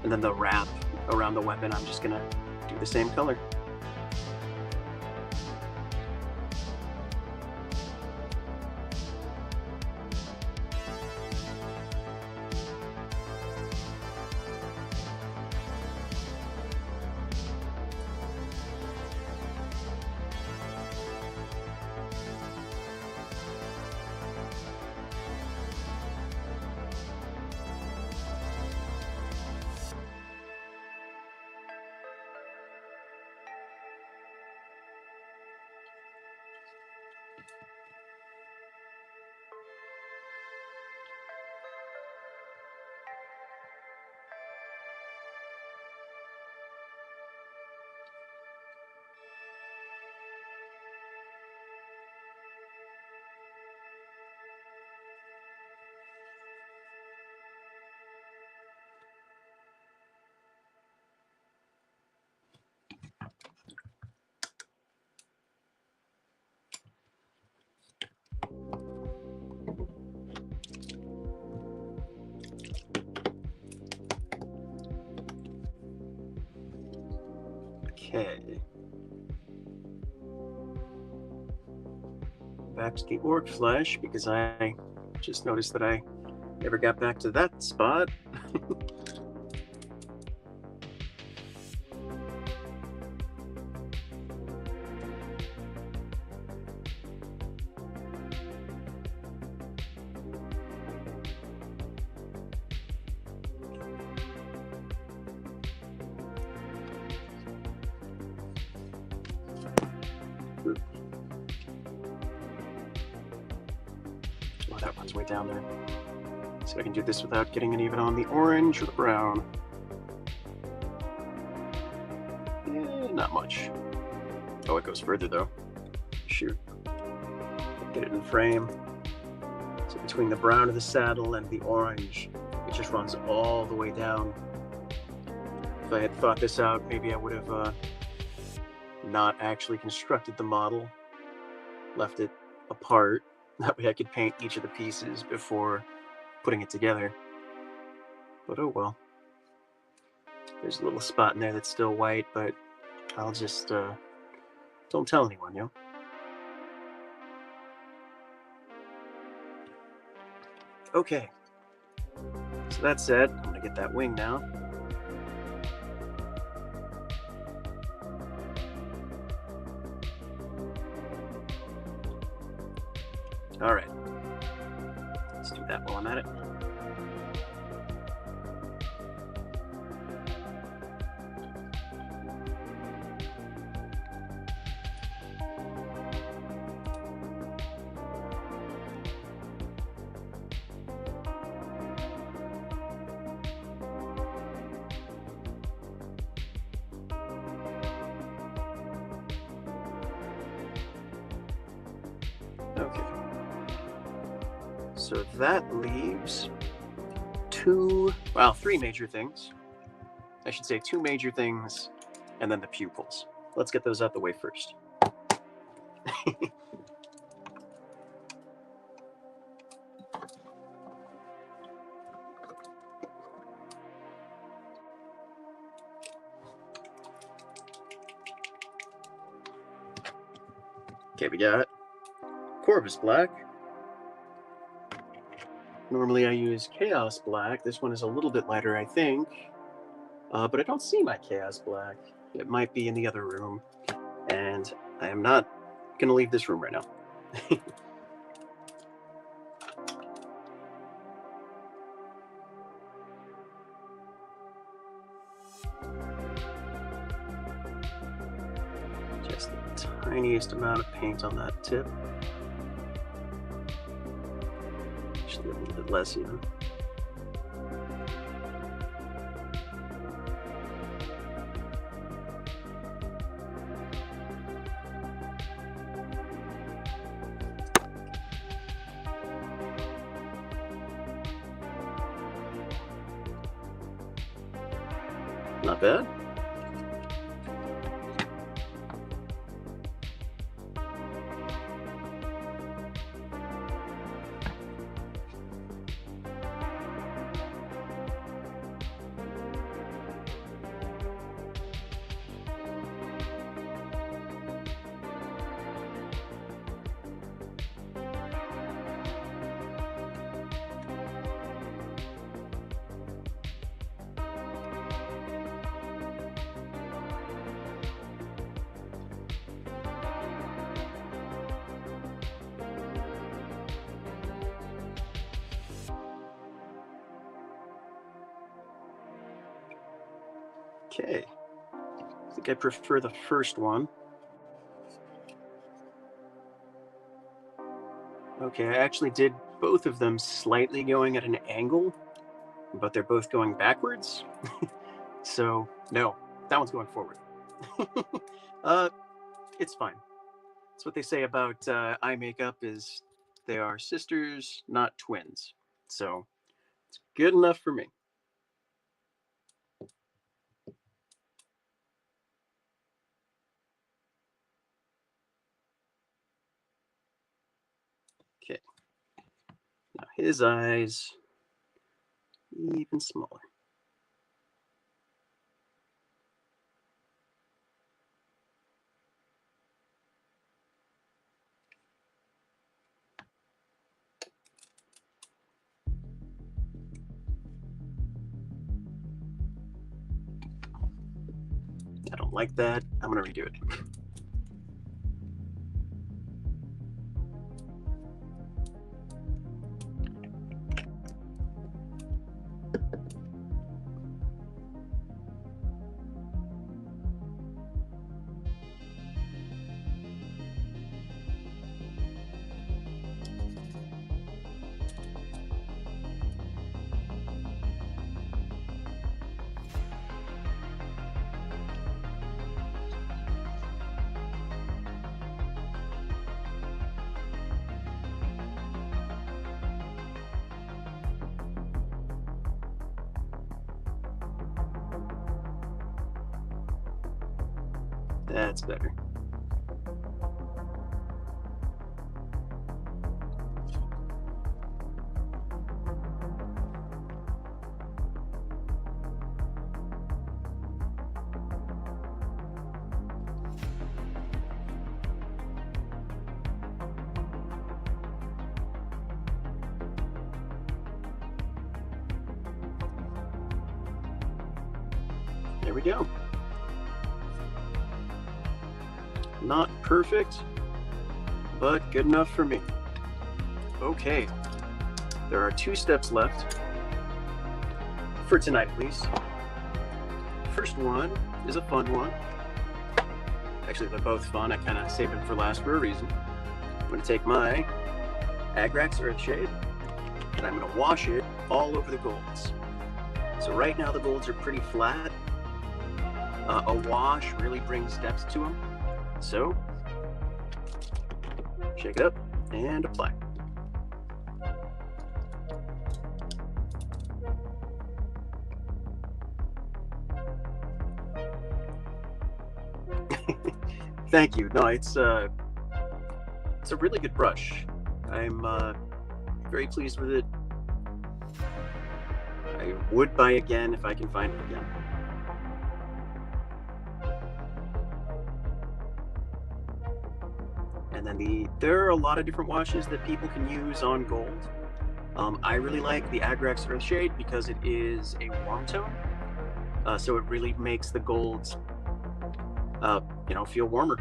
and then the wrap around the weapon. I'm just gonna do the same color. Okay. Back to the orc flesh, because I just noticed that I never got back to that spot. Oh, that one's way down there. So I can do this without getting it even on the orange or the brown. Yeah, not much. Oh, it goes further though. Shoot. Get it in frame. So between the brown of the saddle and the orange, it just runs all the way down. If I had thought this out, maybe I would have not actually constructed the model, left it apart. That way I could paint each of the pieces before putting it together. But oh well. There's a little spot in there that's still white, but I'll just don't tell anyone, yo. Okay. So that said, I'm gonna get that wing now. All right. Let's do that while I'm at it. Okay. So that leaves three major things. I should say 2 major things, and then the pupils. Let's get those out the way first. Okay, we got Corvus Black. Normally I use Chaos Black. This one is a little bit lighter, I think. But I don't see my Chaos Black. It might be in the other room. And I am not going to leave this room right now. Just the tiniest amount of paint on that tip. Actually, a little bit less even. Not bad. Okay, I think I prefer the first one. Okay, I actually did both of them slightly going at an angle, but they're both going backwards. So, no, that one's going forward. It's fine. That's what they say about eye makeup is they are sisters, not twins. So, it's good enough for me. Okay. Now his eyes, even smaller. I don't like that. I'm going to redo it. That's better. There we go. Not perfect, but good enough for me. Okay, there are 2 steps left, for tonight at least. First one is a fun one. Actually, they're both fun. I kind of saved them for last for a reason. I'm going to take my Agrax Earthshade, and I'm going to wash it all over the golds. So right now the golds are pretty flat. A wash really brings depth to them. So, shake it up and apply. Thank you. No, it's a really good brush. I'm very pleased with it. I would buy again if I can find it again. And then there are a lot of different washes that people can use on gold. I really like the Agrax Earthshade because it is a warm tone, so it really makes the golds, feel warmer.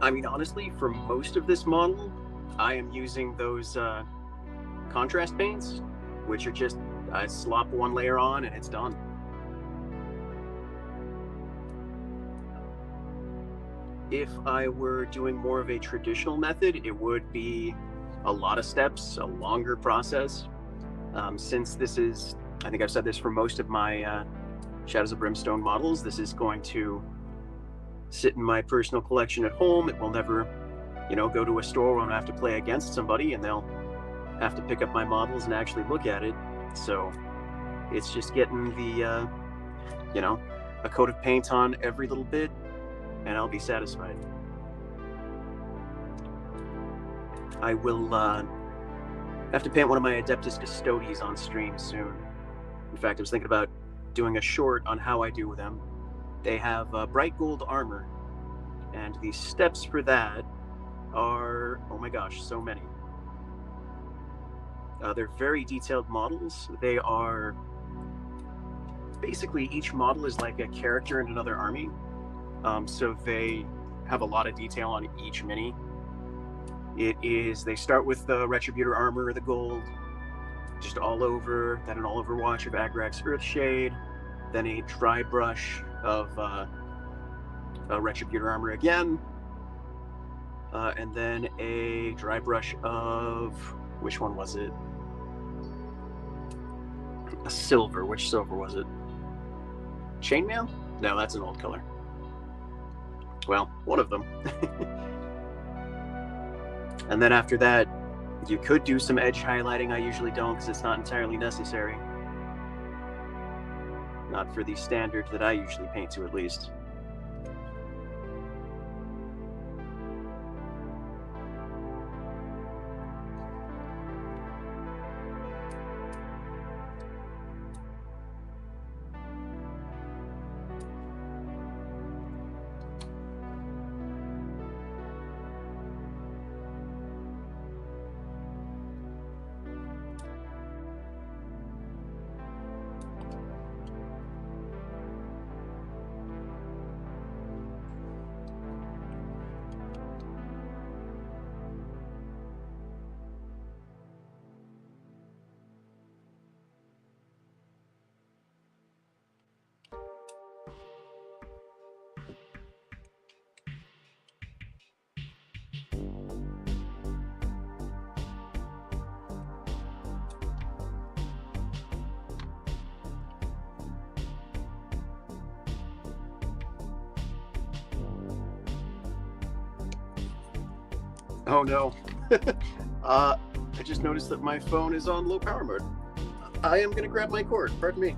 I mean, honestly, for most of this model, I am using those contrast paints, which are just, I slop one layer on and it's done. If I were doing more of a traditional method, it would be a lot of steps, a longer process. Since this is, I think I've said this for most of my Shadows of Brimstone models, this is going to sit in my personal collection at home. It will never, go to a store where I have to play against somebody and they'll have to pick up my models and actually look at it. So it's just getting the, a coat of paint on every little bit and I'll be satisfied. I will have to paint one of my Adeptus Custodes on stream soon. In fact, I was thinking about doing a short on how I do them. They have bright gold armor, and the steps for that are, oh my gosh, so many. They're very detailed models. They are, basically each model is like a character in another army. So they have a lot of detail on each mini. They start with the Retributor armor, the gold, just all over, then an all-over wash of Agrax Earthshade, then a dry brush of Retributor armor again, and then a dry brush of, which one was it? A silver. Which silver was it? Chainmail? No, that's an old color. Well, one of them. And then after that, you could do some edge highlighting. I usually don't because it's not entirely necessary. Not for the standard that I usually paint to, at least. Oh no. I just noticed that my phone is on low power mode. I am gonna grab my cord, pardon me.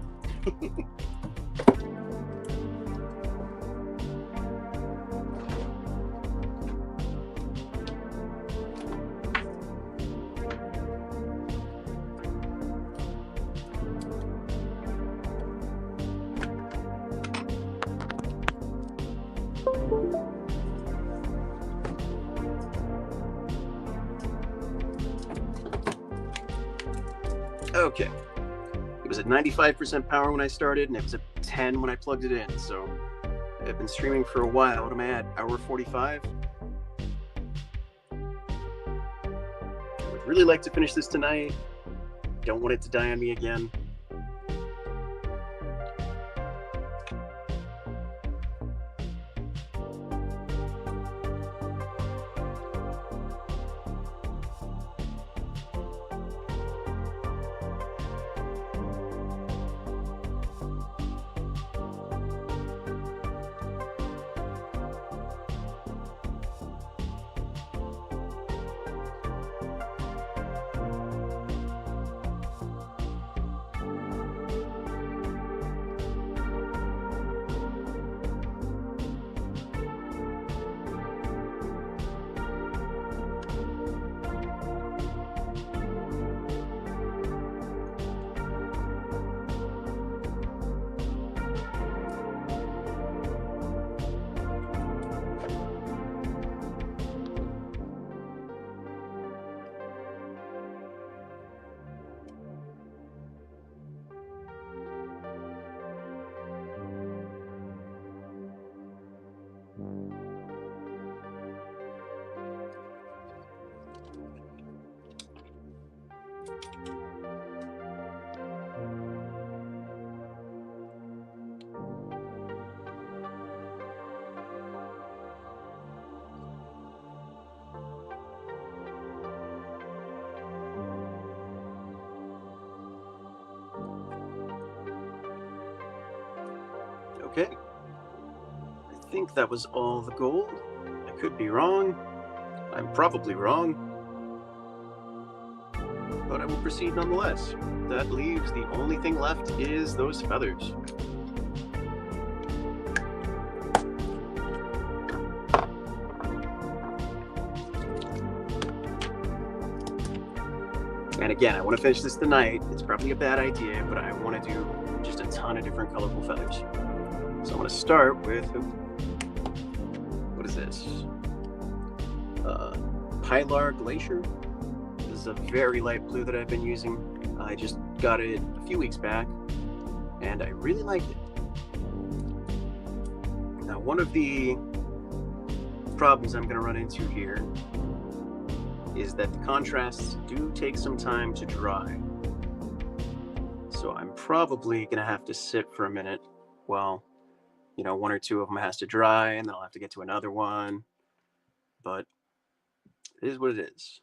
Okay. It was at 95% power when I started, and it was at 10 when I plugged it in. So I've been streaming for a while. What am I at? Hour 45? I would really like to finish this tonight. Don't want it to die on me again. Okay. I think that was all the gold. I could be wrong. I'm probably wrong. But I will proceed nonetheless. That leaves the only thing left is those feathers. And again, I want to finish this tonight. It's probably a bad idea, but I want to do just a ton of different colorful feathers. So I'm going to start with, what is this? Pilar Glacier. This is a very light blue that I've been using. I just got it a few weeks back, and I really like it. Now, one of the problems I'm going to run into here is that the contrasts do take some time to dry. So I'm probably going to have to sit for a minute while, one or two of them has to dry, and then I'll have to get to another one. But it is what it is.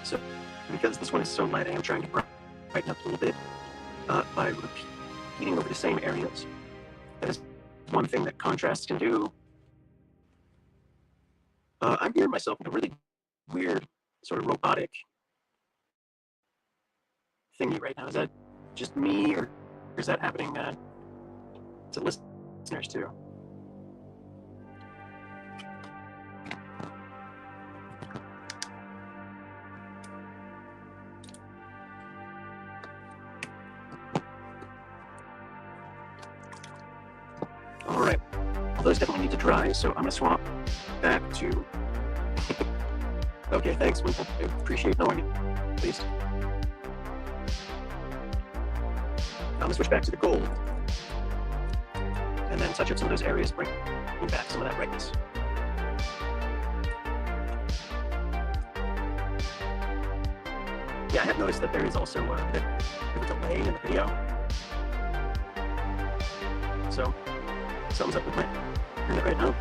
So because this one is so light, I am trying to brighten up a little bit by repeating over the same areas. That is one thing that contrasts can do. I'm hearing myself with a really weird, sort of robotic thingy right now. Is that just me, or is that happening to listeners too? All right, well, those definitely need to dry, so I'm gonna swap back to. Okay, thanks, Winkle. I appreciate knowing it, at least. I'm gonna switch back to the gold, and then touch up some of those areas, bring back some of that brightness. Yeah, I have noticed that there is also a bit of a delay in the video. So, something's up with my internet right now.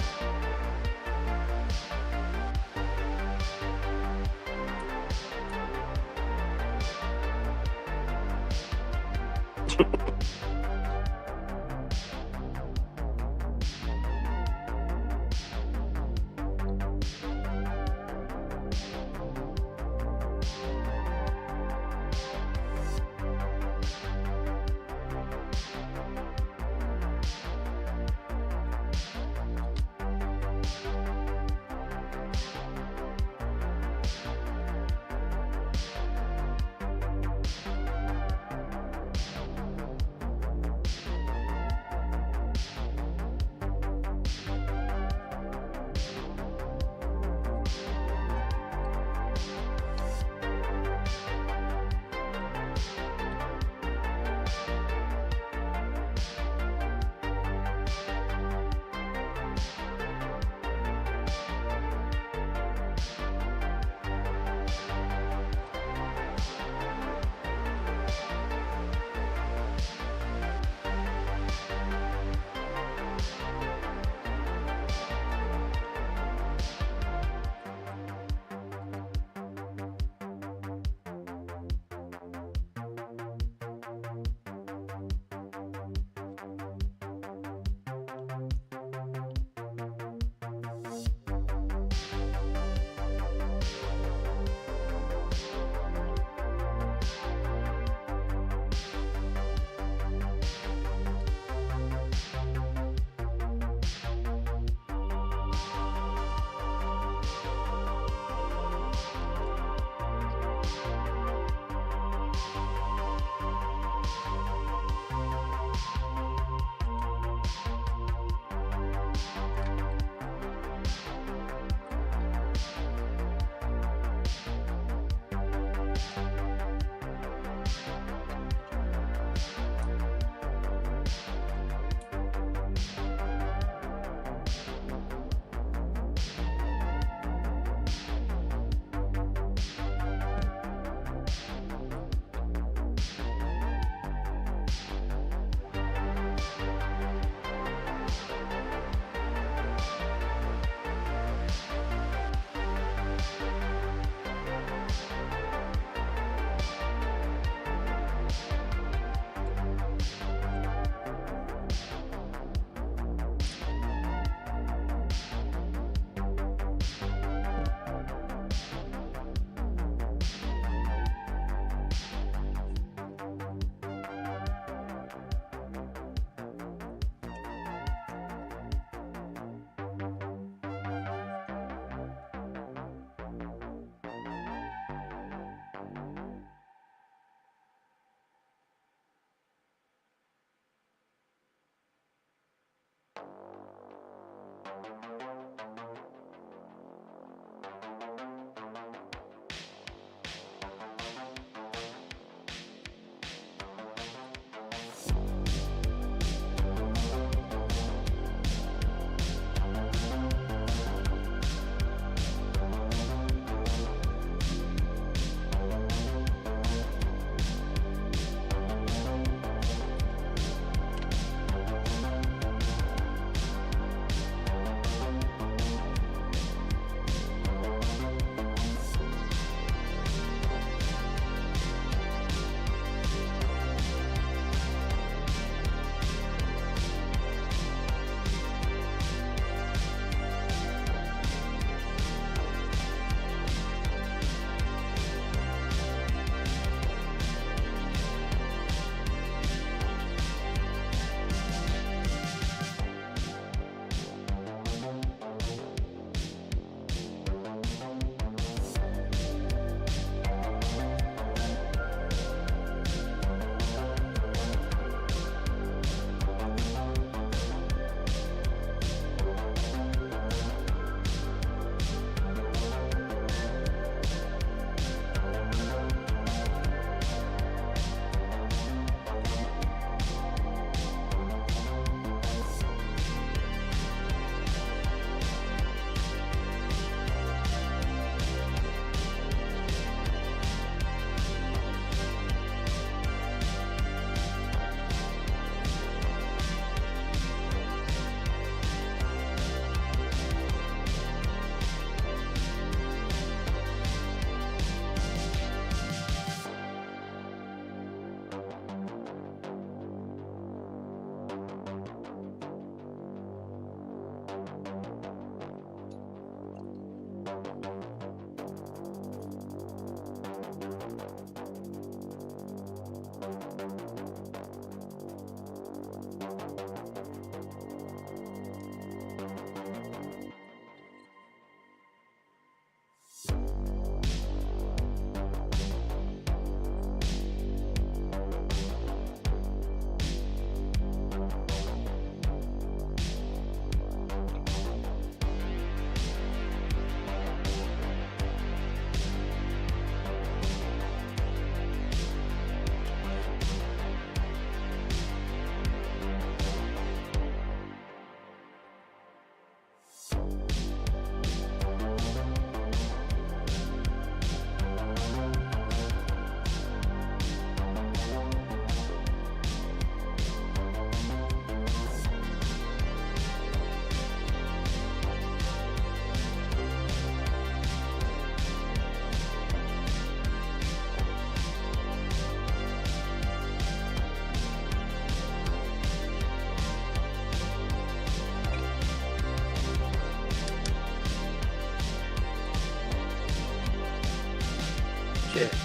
Okay.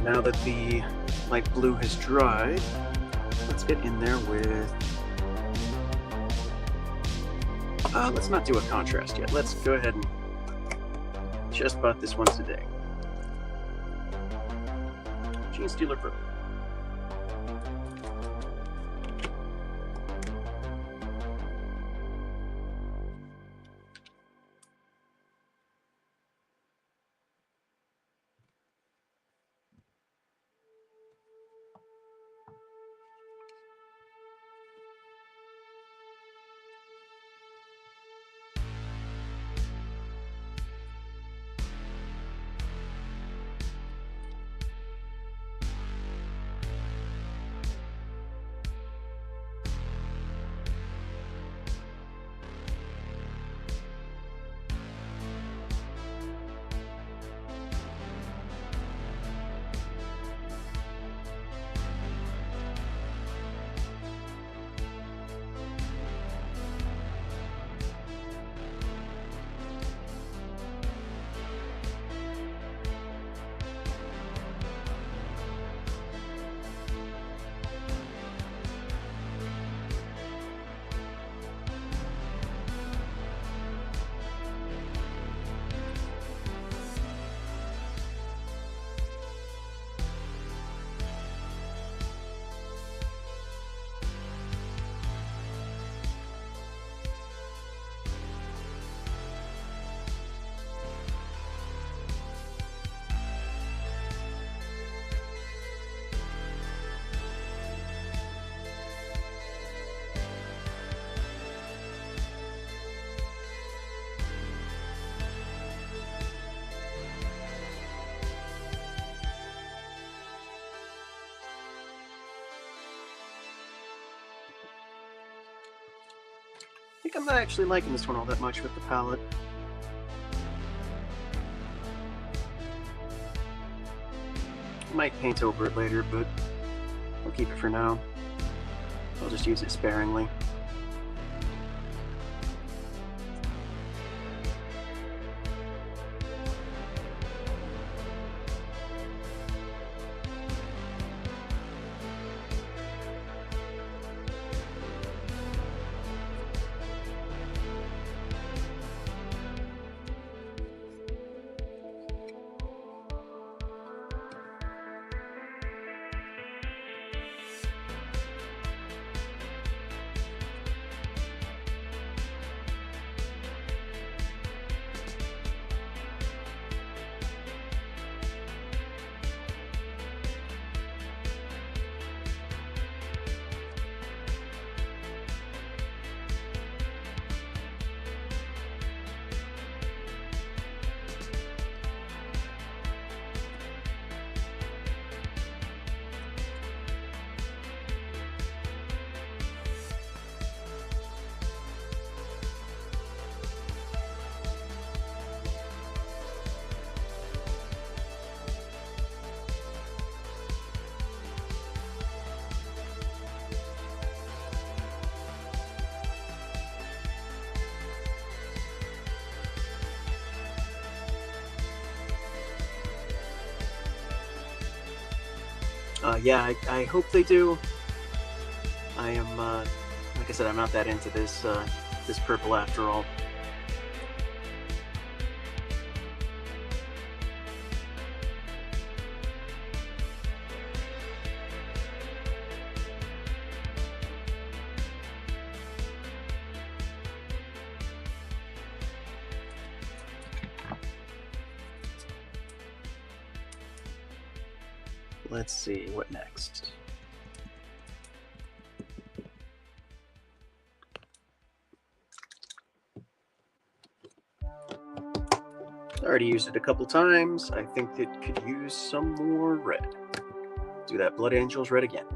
Now that the light blue has dried, let's get in there with... let's not do a contrast yet. Let's go ahead and just bought this once a day. Gene Stealer Purple. I think I'm not actually liking this one all that much with the palette. I might paint over it later, but I'll keep it for now. I'll just use it sparingly. Yeah, I hope they do. I am, like I said, I'm not that into this this purple after all. Let's see, what next? I already used it a couple times. I think it could use some more red. Do that Blood Angels red again.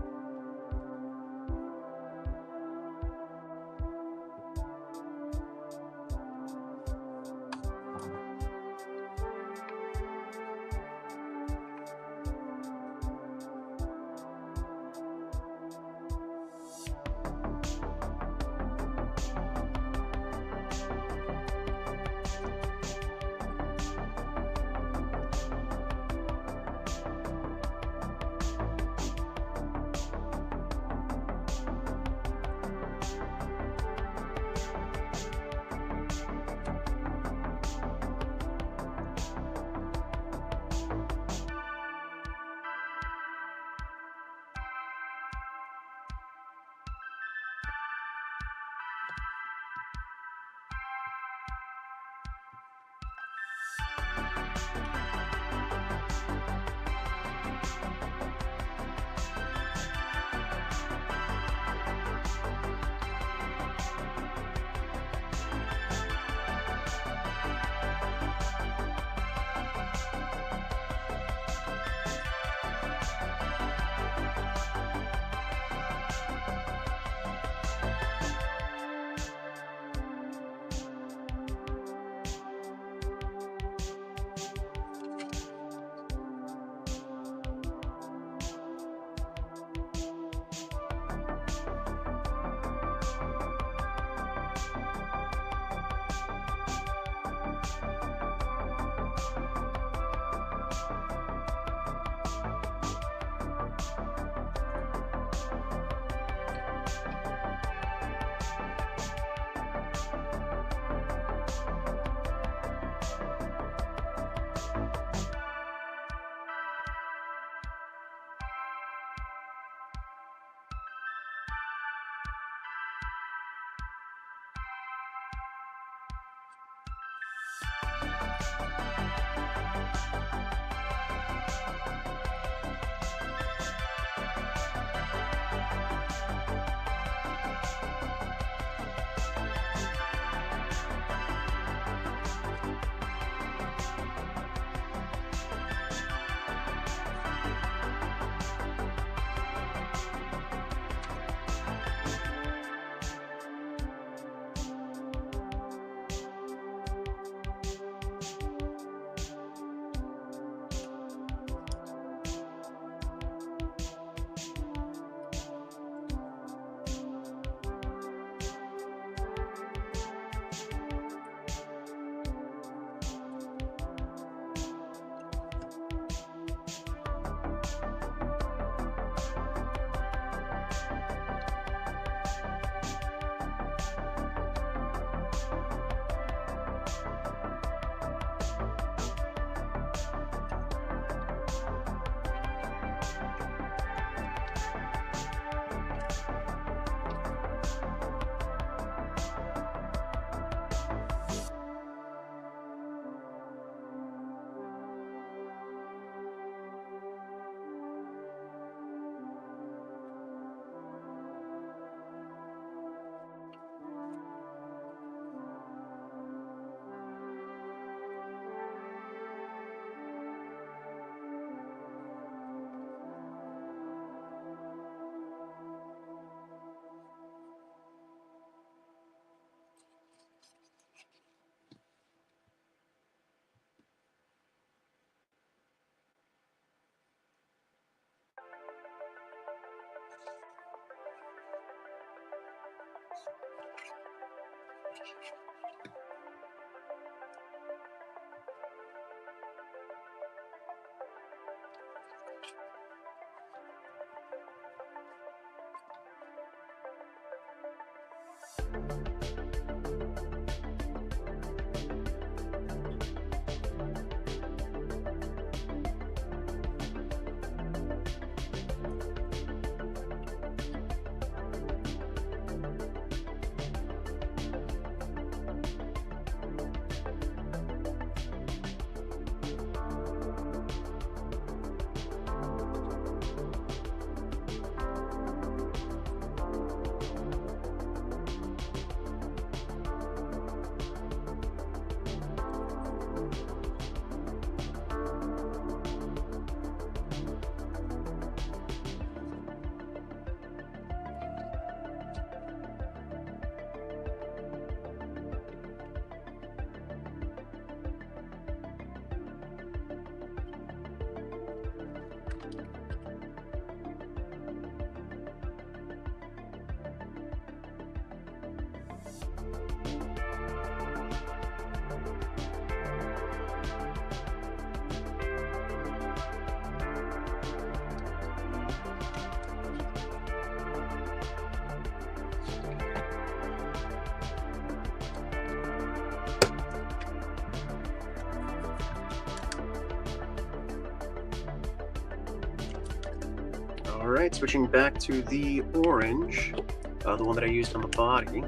All right, switching back to the orange, the one that I used on the body.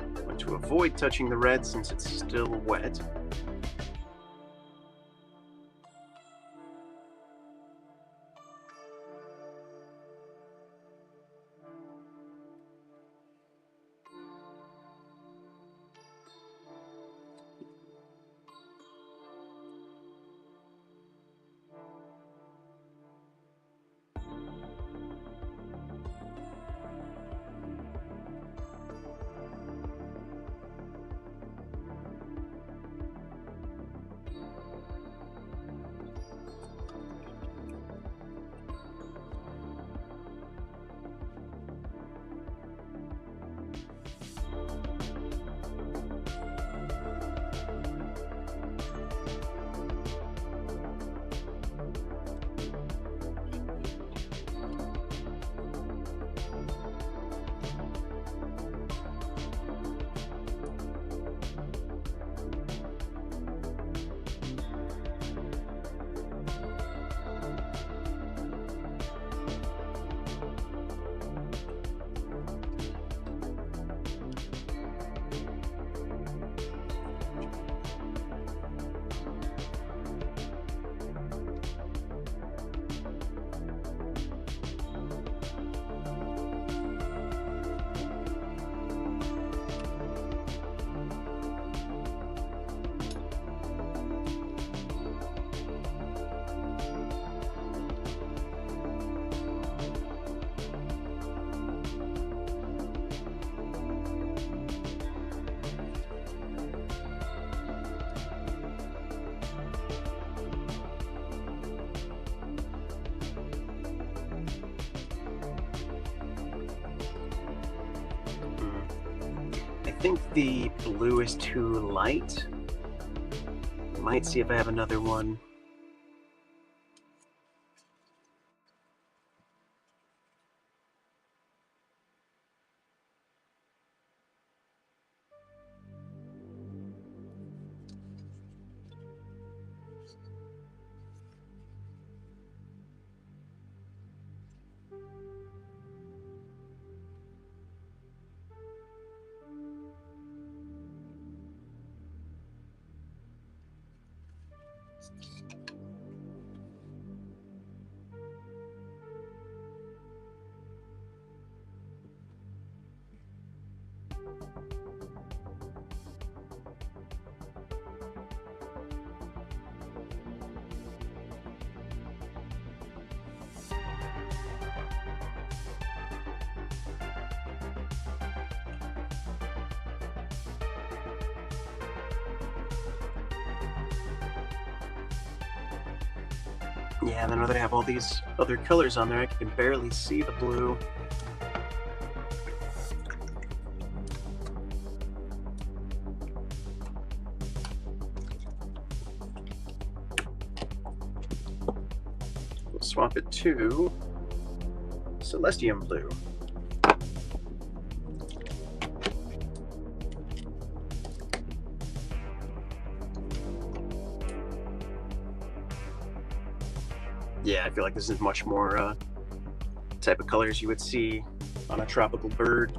I'm going to avoid touching the red since it's still wet. I think the blue is too light. Might see if I have another one. Yeah, then now that I have all these other colors on there, I can barely see the blue. We'll swap it to Celestium Blue. Yeah, I feel like this is much more type of colors you would see on a tropical bird.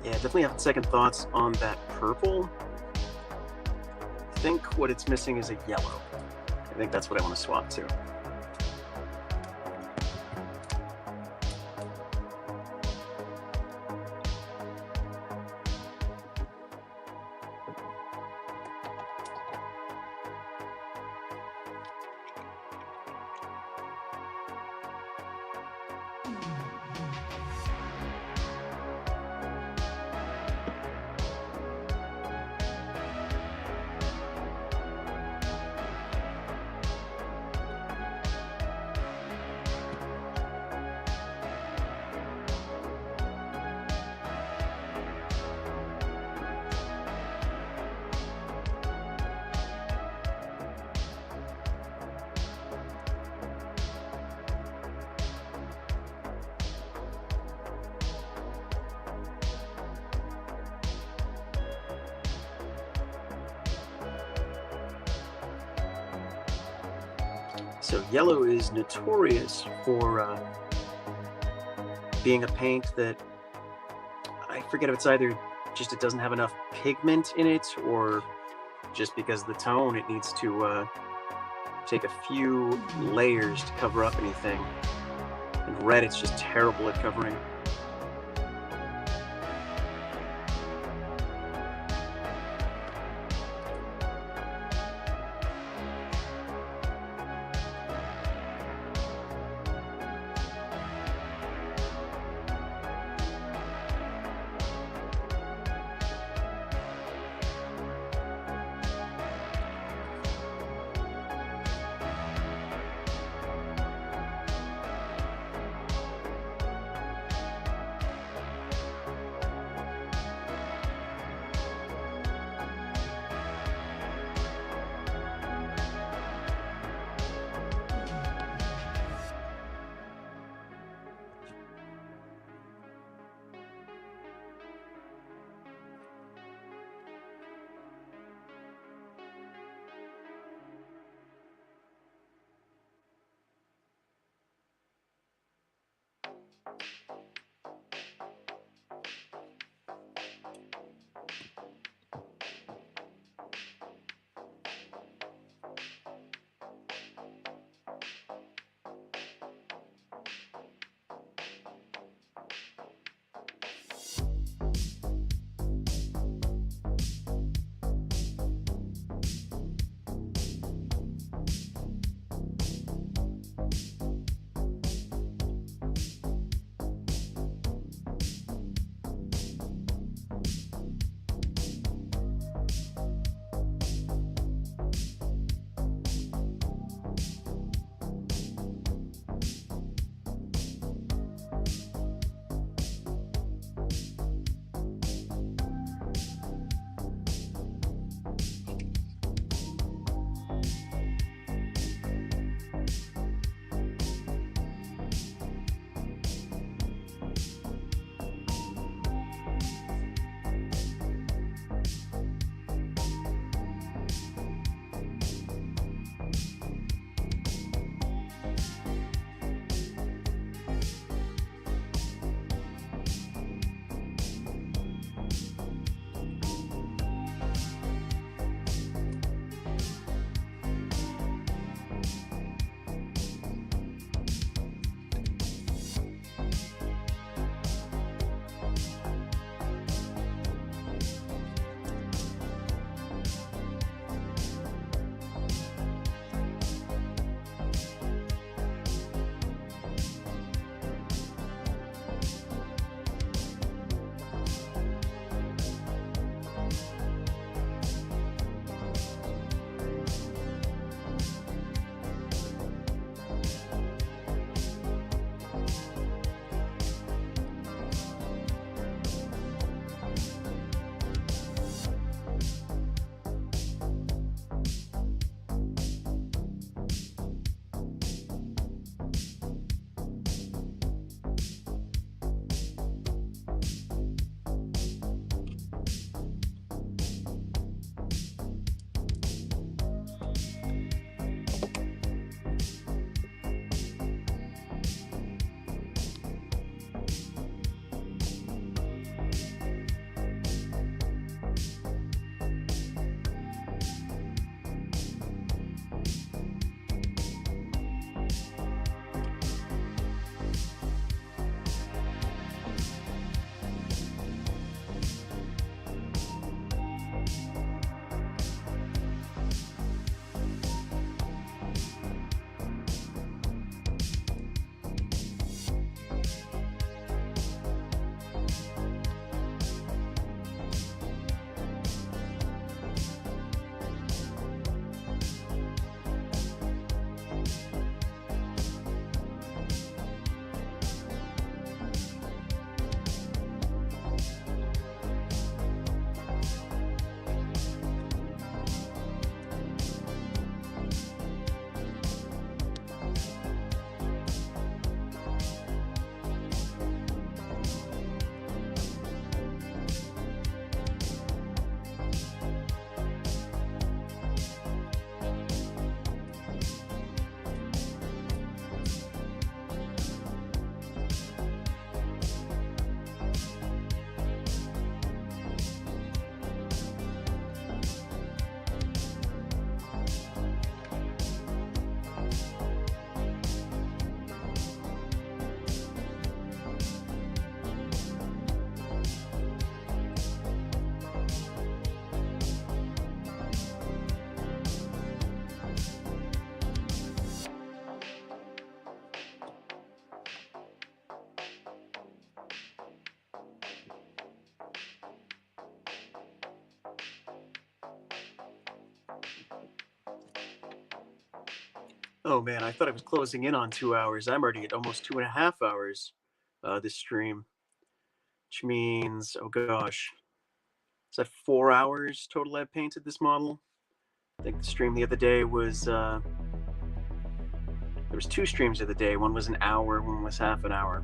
Yeah, definitely have second thoughts on that purple. I think what it's missing is a yellow. I think that's what I want to swap to. So yellow is notorious for being a paint that, I forget if it's either just it doesn't have enough pigment in it, or just because of the tone it needs to take a few layers to cover up anything. And red, it's just terrible at covering. Oh man, I thought I was closing in on 2 hours. I'm already at almost 2.5 hours this stream, which means, oh gosh, is that 4 hours total I've painted this model? I think the stream the other day was, there was two streams of the day. One was an hour, one was half an hour.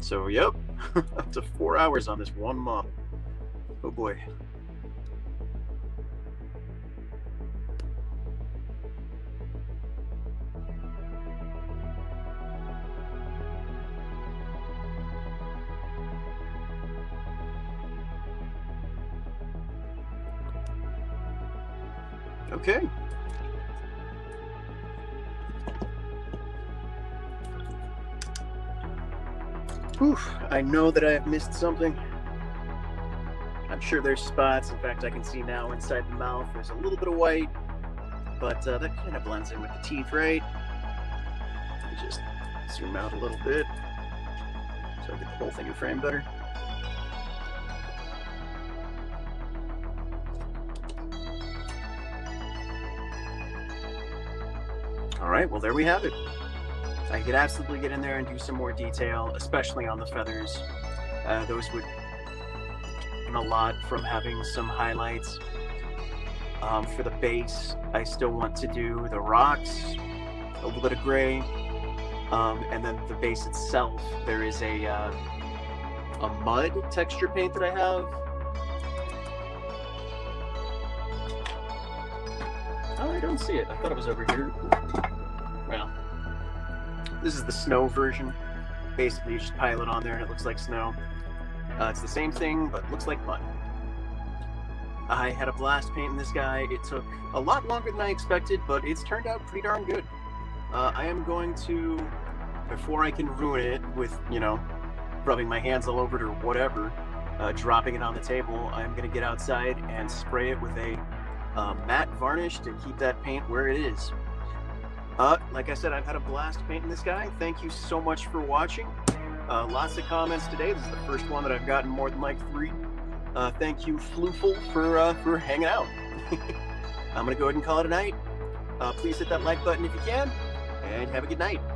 So, yep, up to 4 hours on this one model. Oh boy. Okay. Whew, I know that I have missed something. I'm sure there's spots. In fact, I can see now inside the mouth there's a little bit of white, but that kind of blends in with the teeth, right? Let me just zoom out a little bit so I get the whole thing in frame better. All right, well, there we have it. I could absolutely get in there and do some more detail, especially on the feathers. Those would gain a lot from having some highlights. For the base, I still want to do the rocks, a little bit of gray, and then the base itself, there is a mud texture paint that I have. Oh, I don't see it. I thought it was over here. Well, this is the snow version. Basically, you just pile it on there and it looks like snow. It's the same thing, but looks like mud. I had a blast painting this guy. It took a lot longer than I expected, but it's turned out pretty darn good. I am going to, before I can ruin it with, rubbing my hands all over it or whatever, dropping it on the table, I'm going to get outside and spray it with a matte varnish to keep that paint where it is. Like I said, I've had a blast painting this guy. Thank you so much for watching. Lots of comments today. This is the first one that I've gotten more than like 3. Thank you, Flooful, for hanging out. I'm going to go ahead and call it a night. Please hit that like button if you can, and have a good night.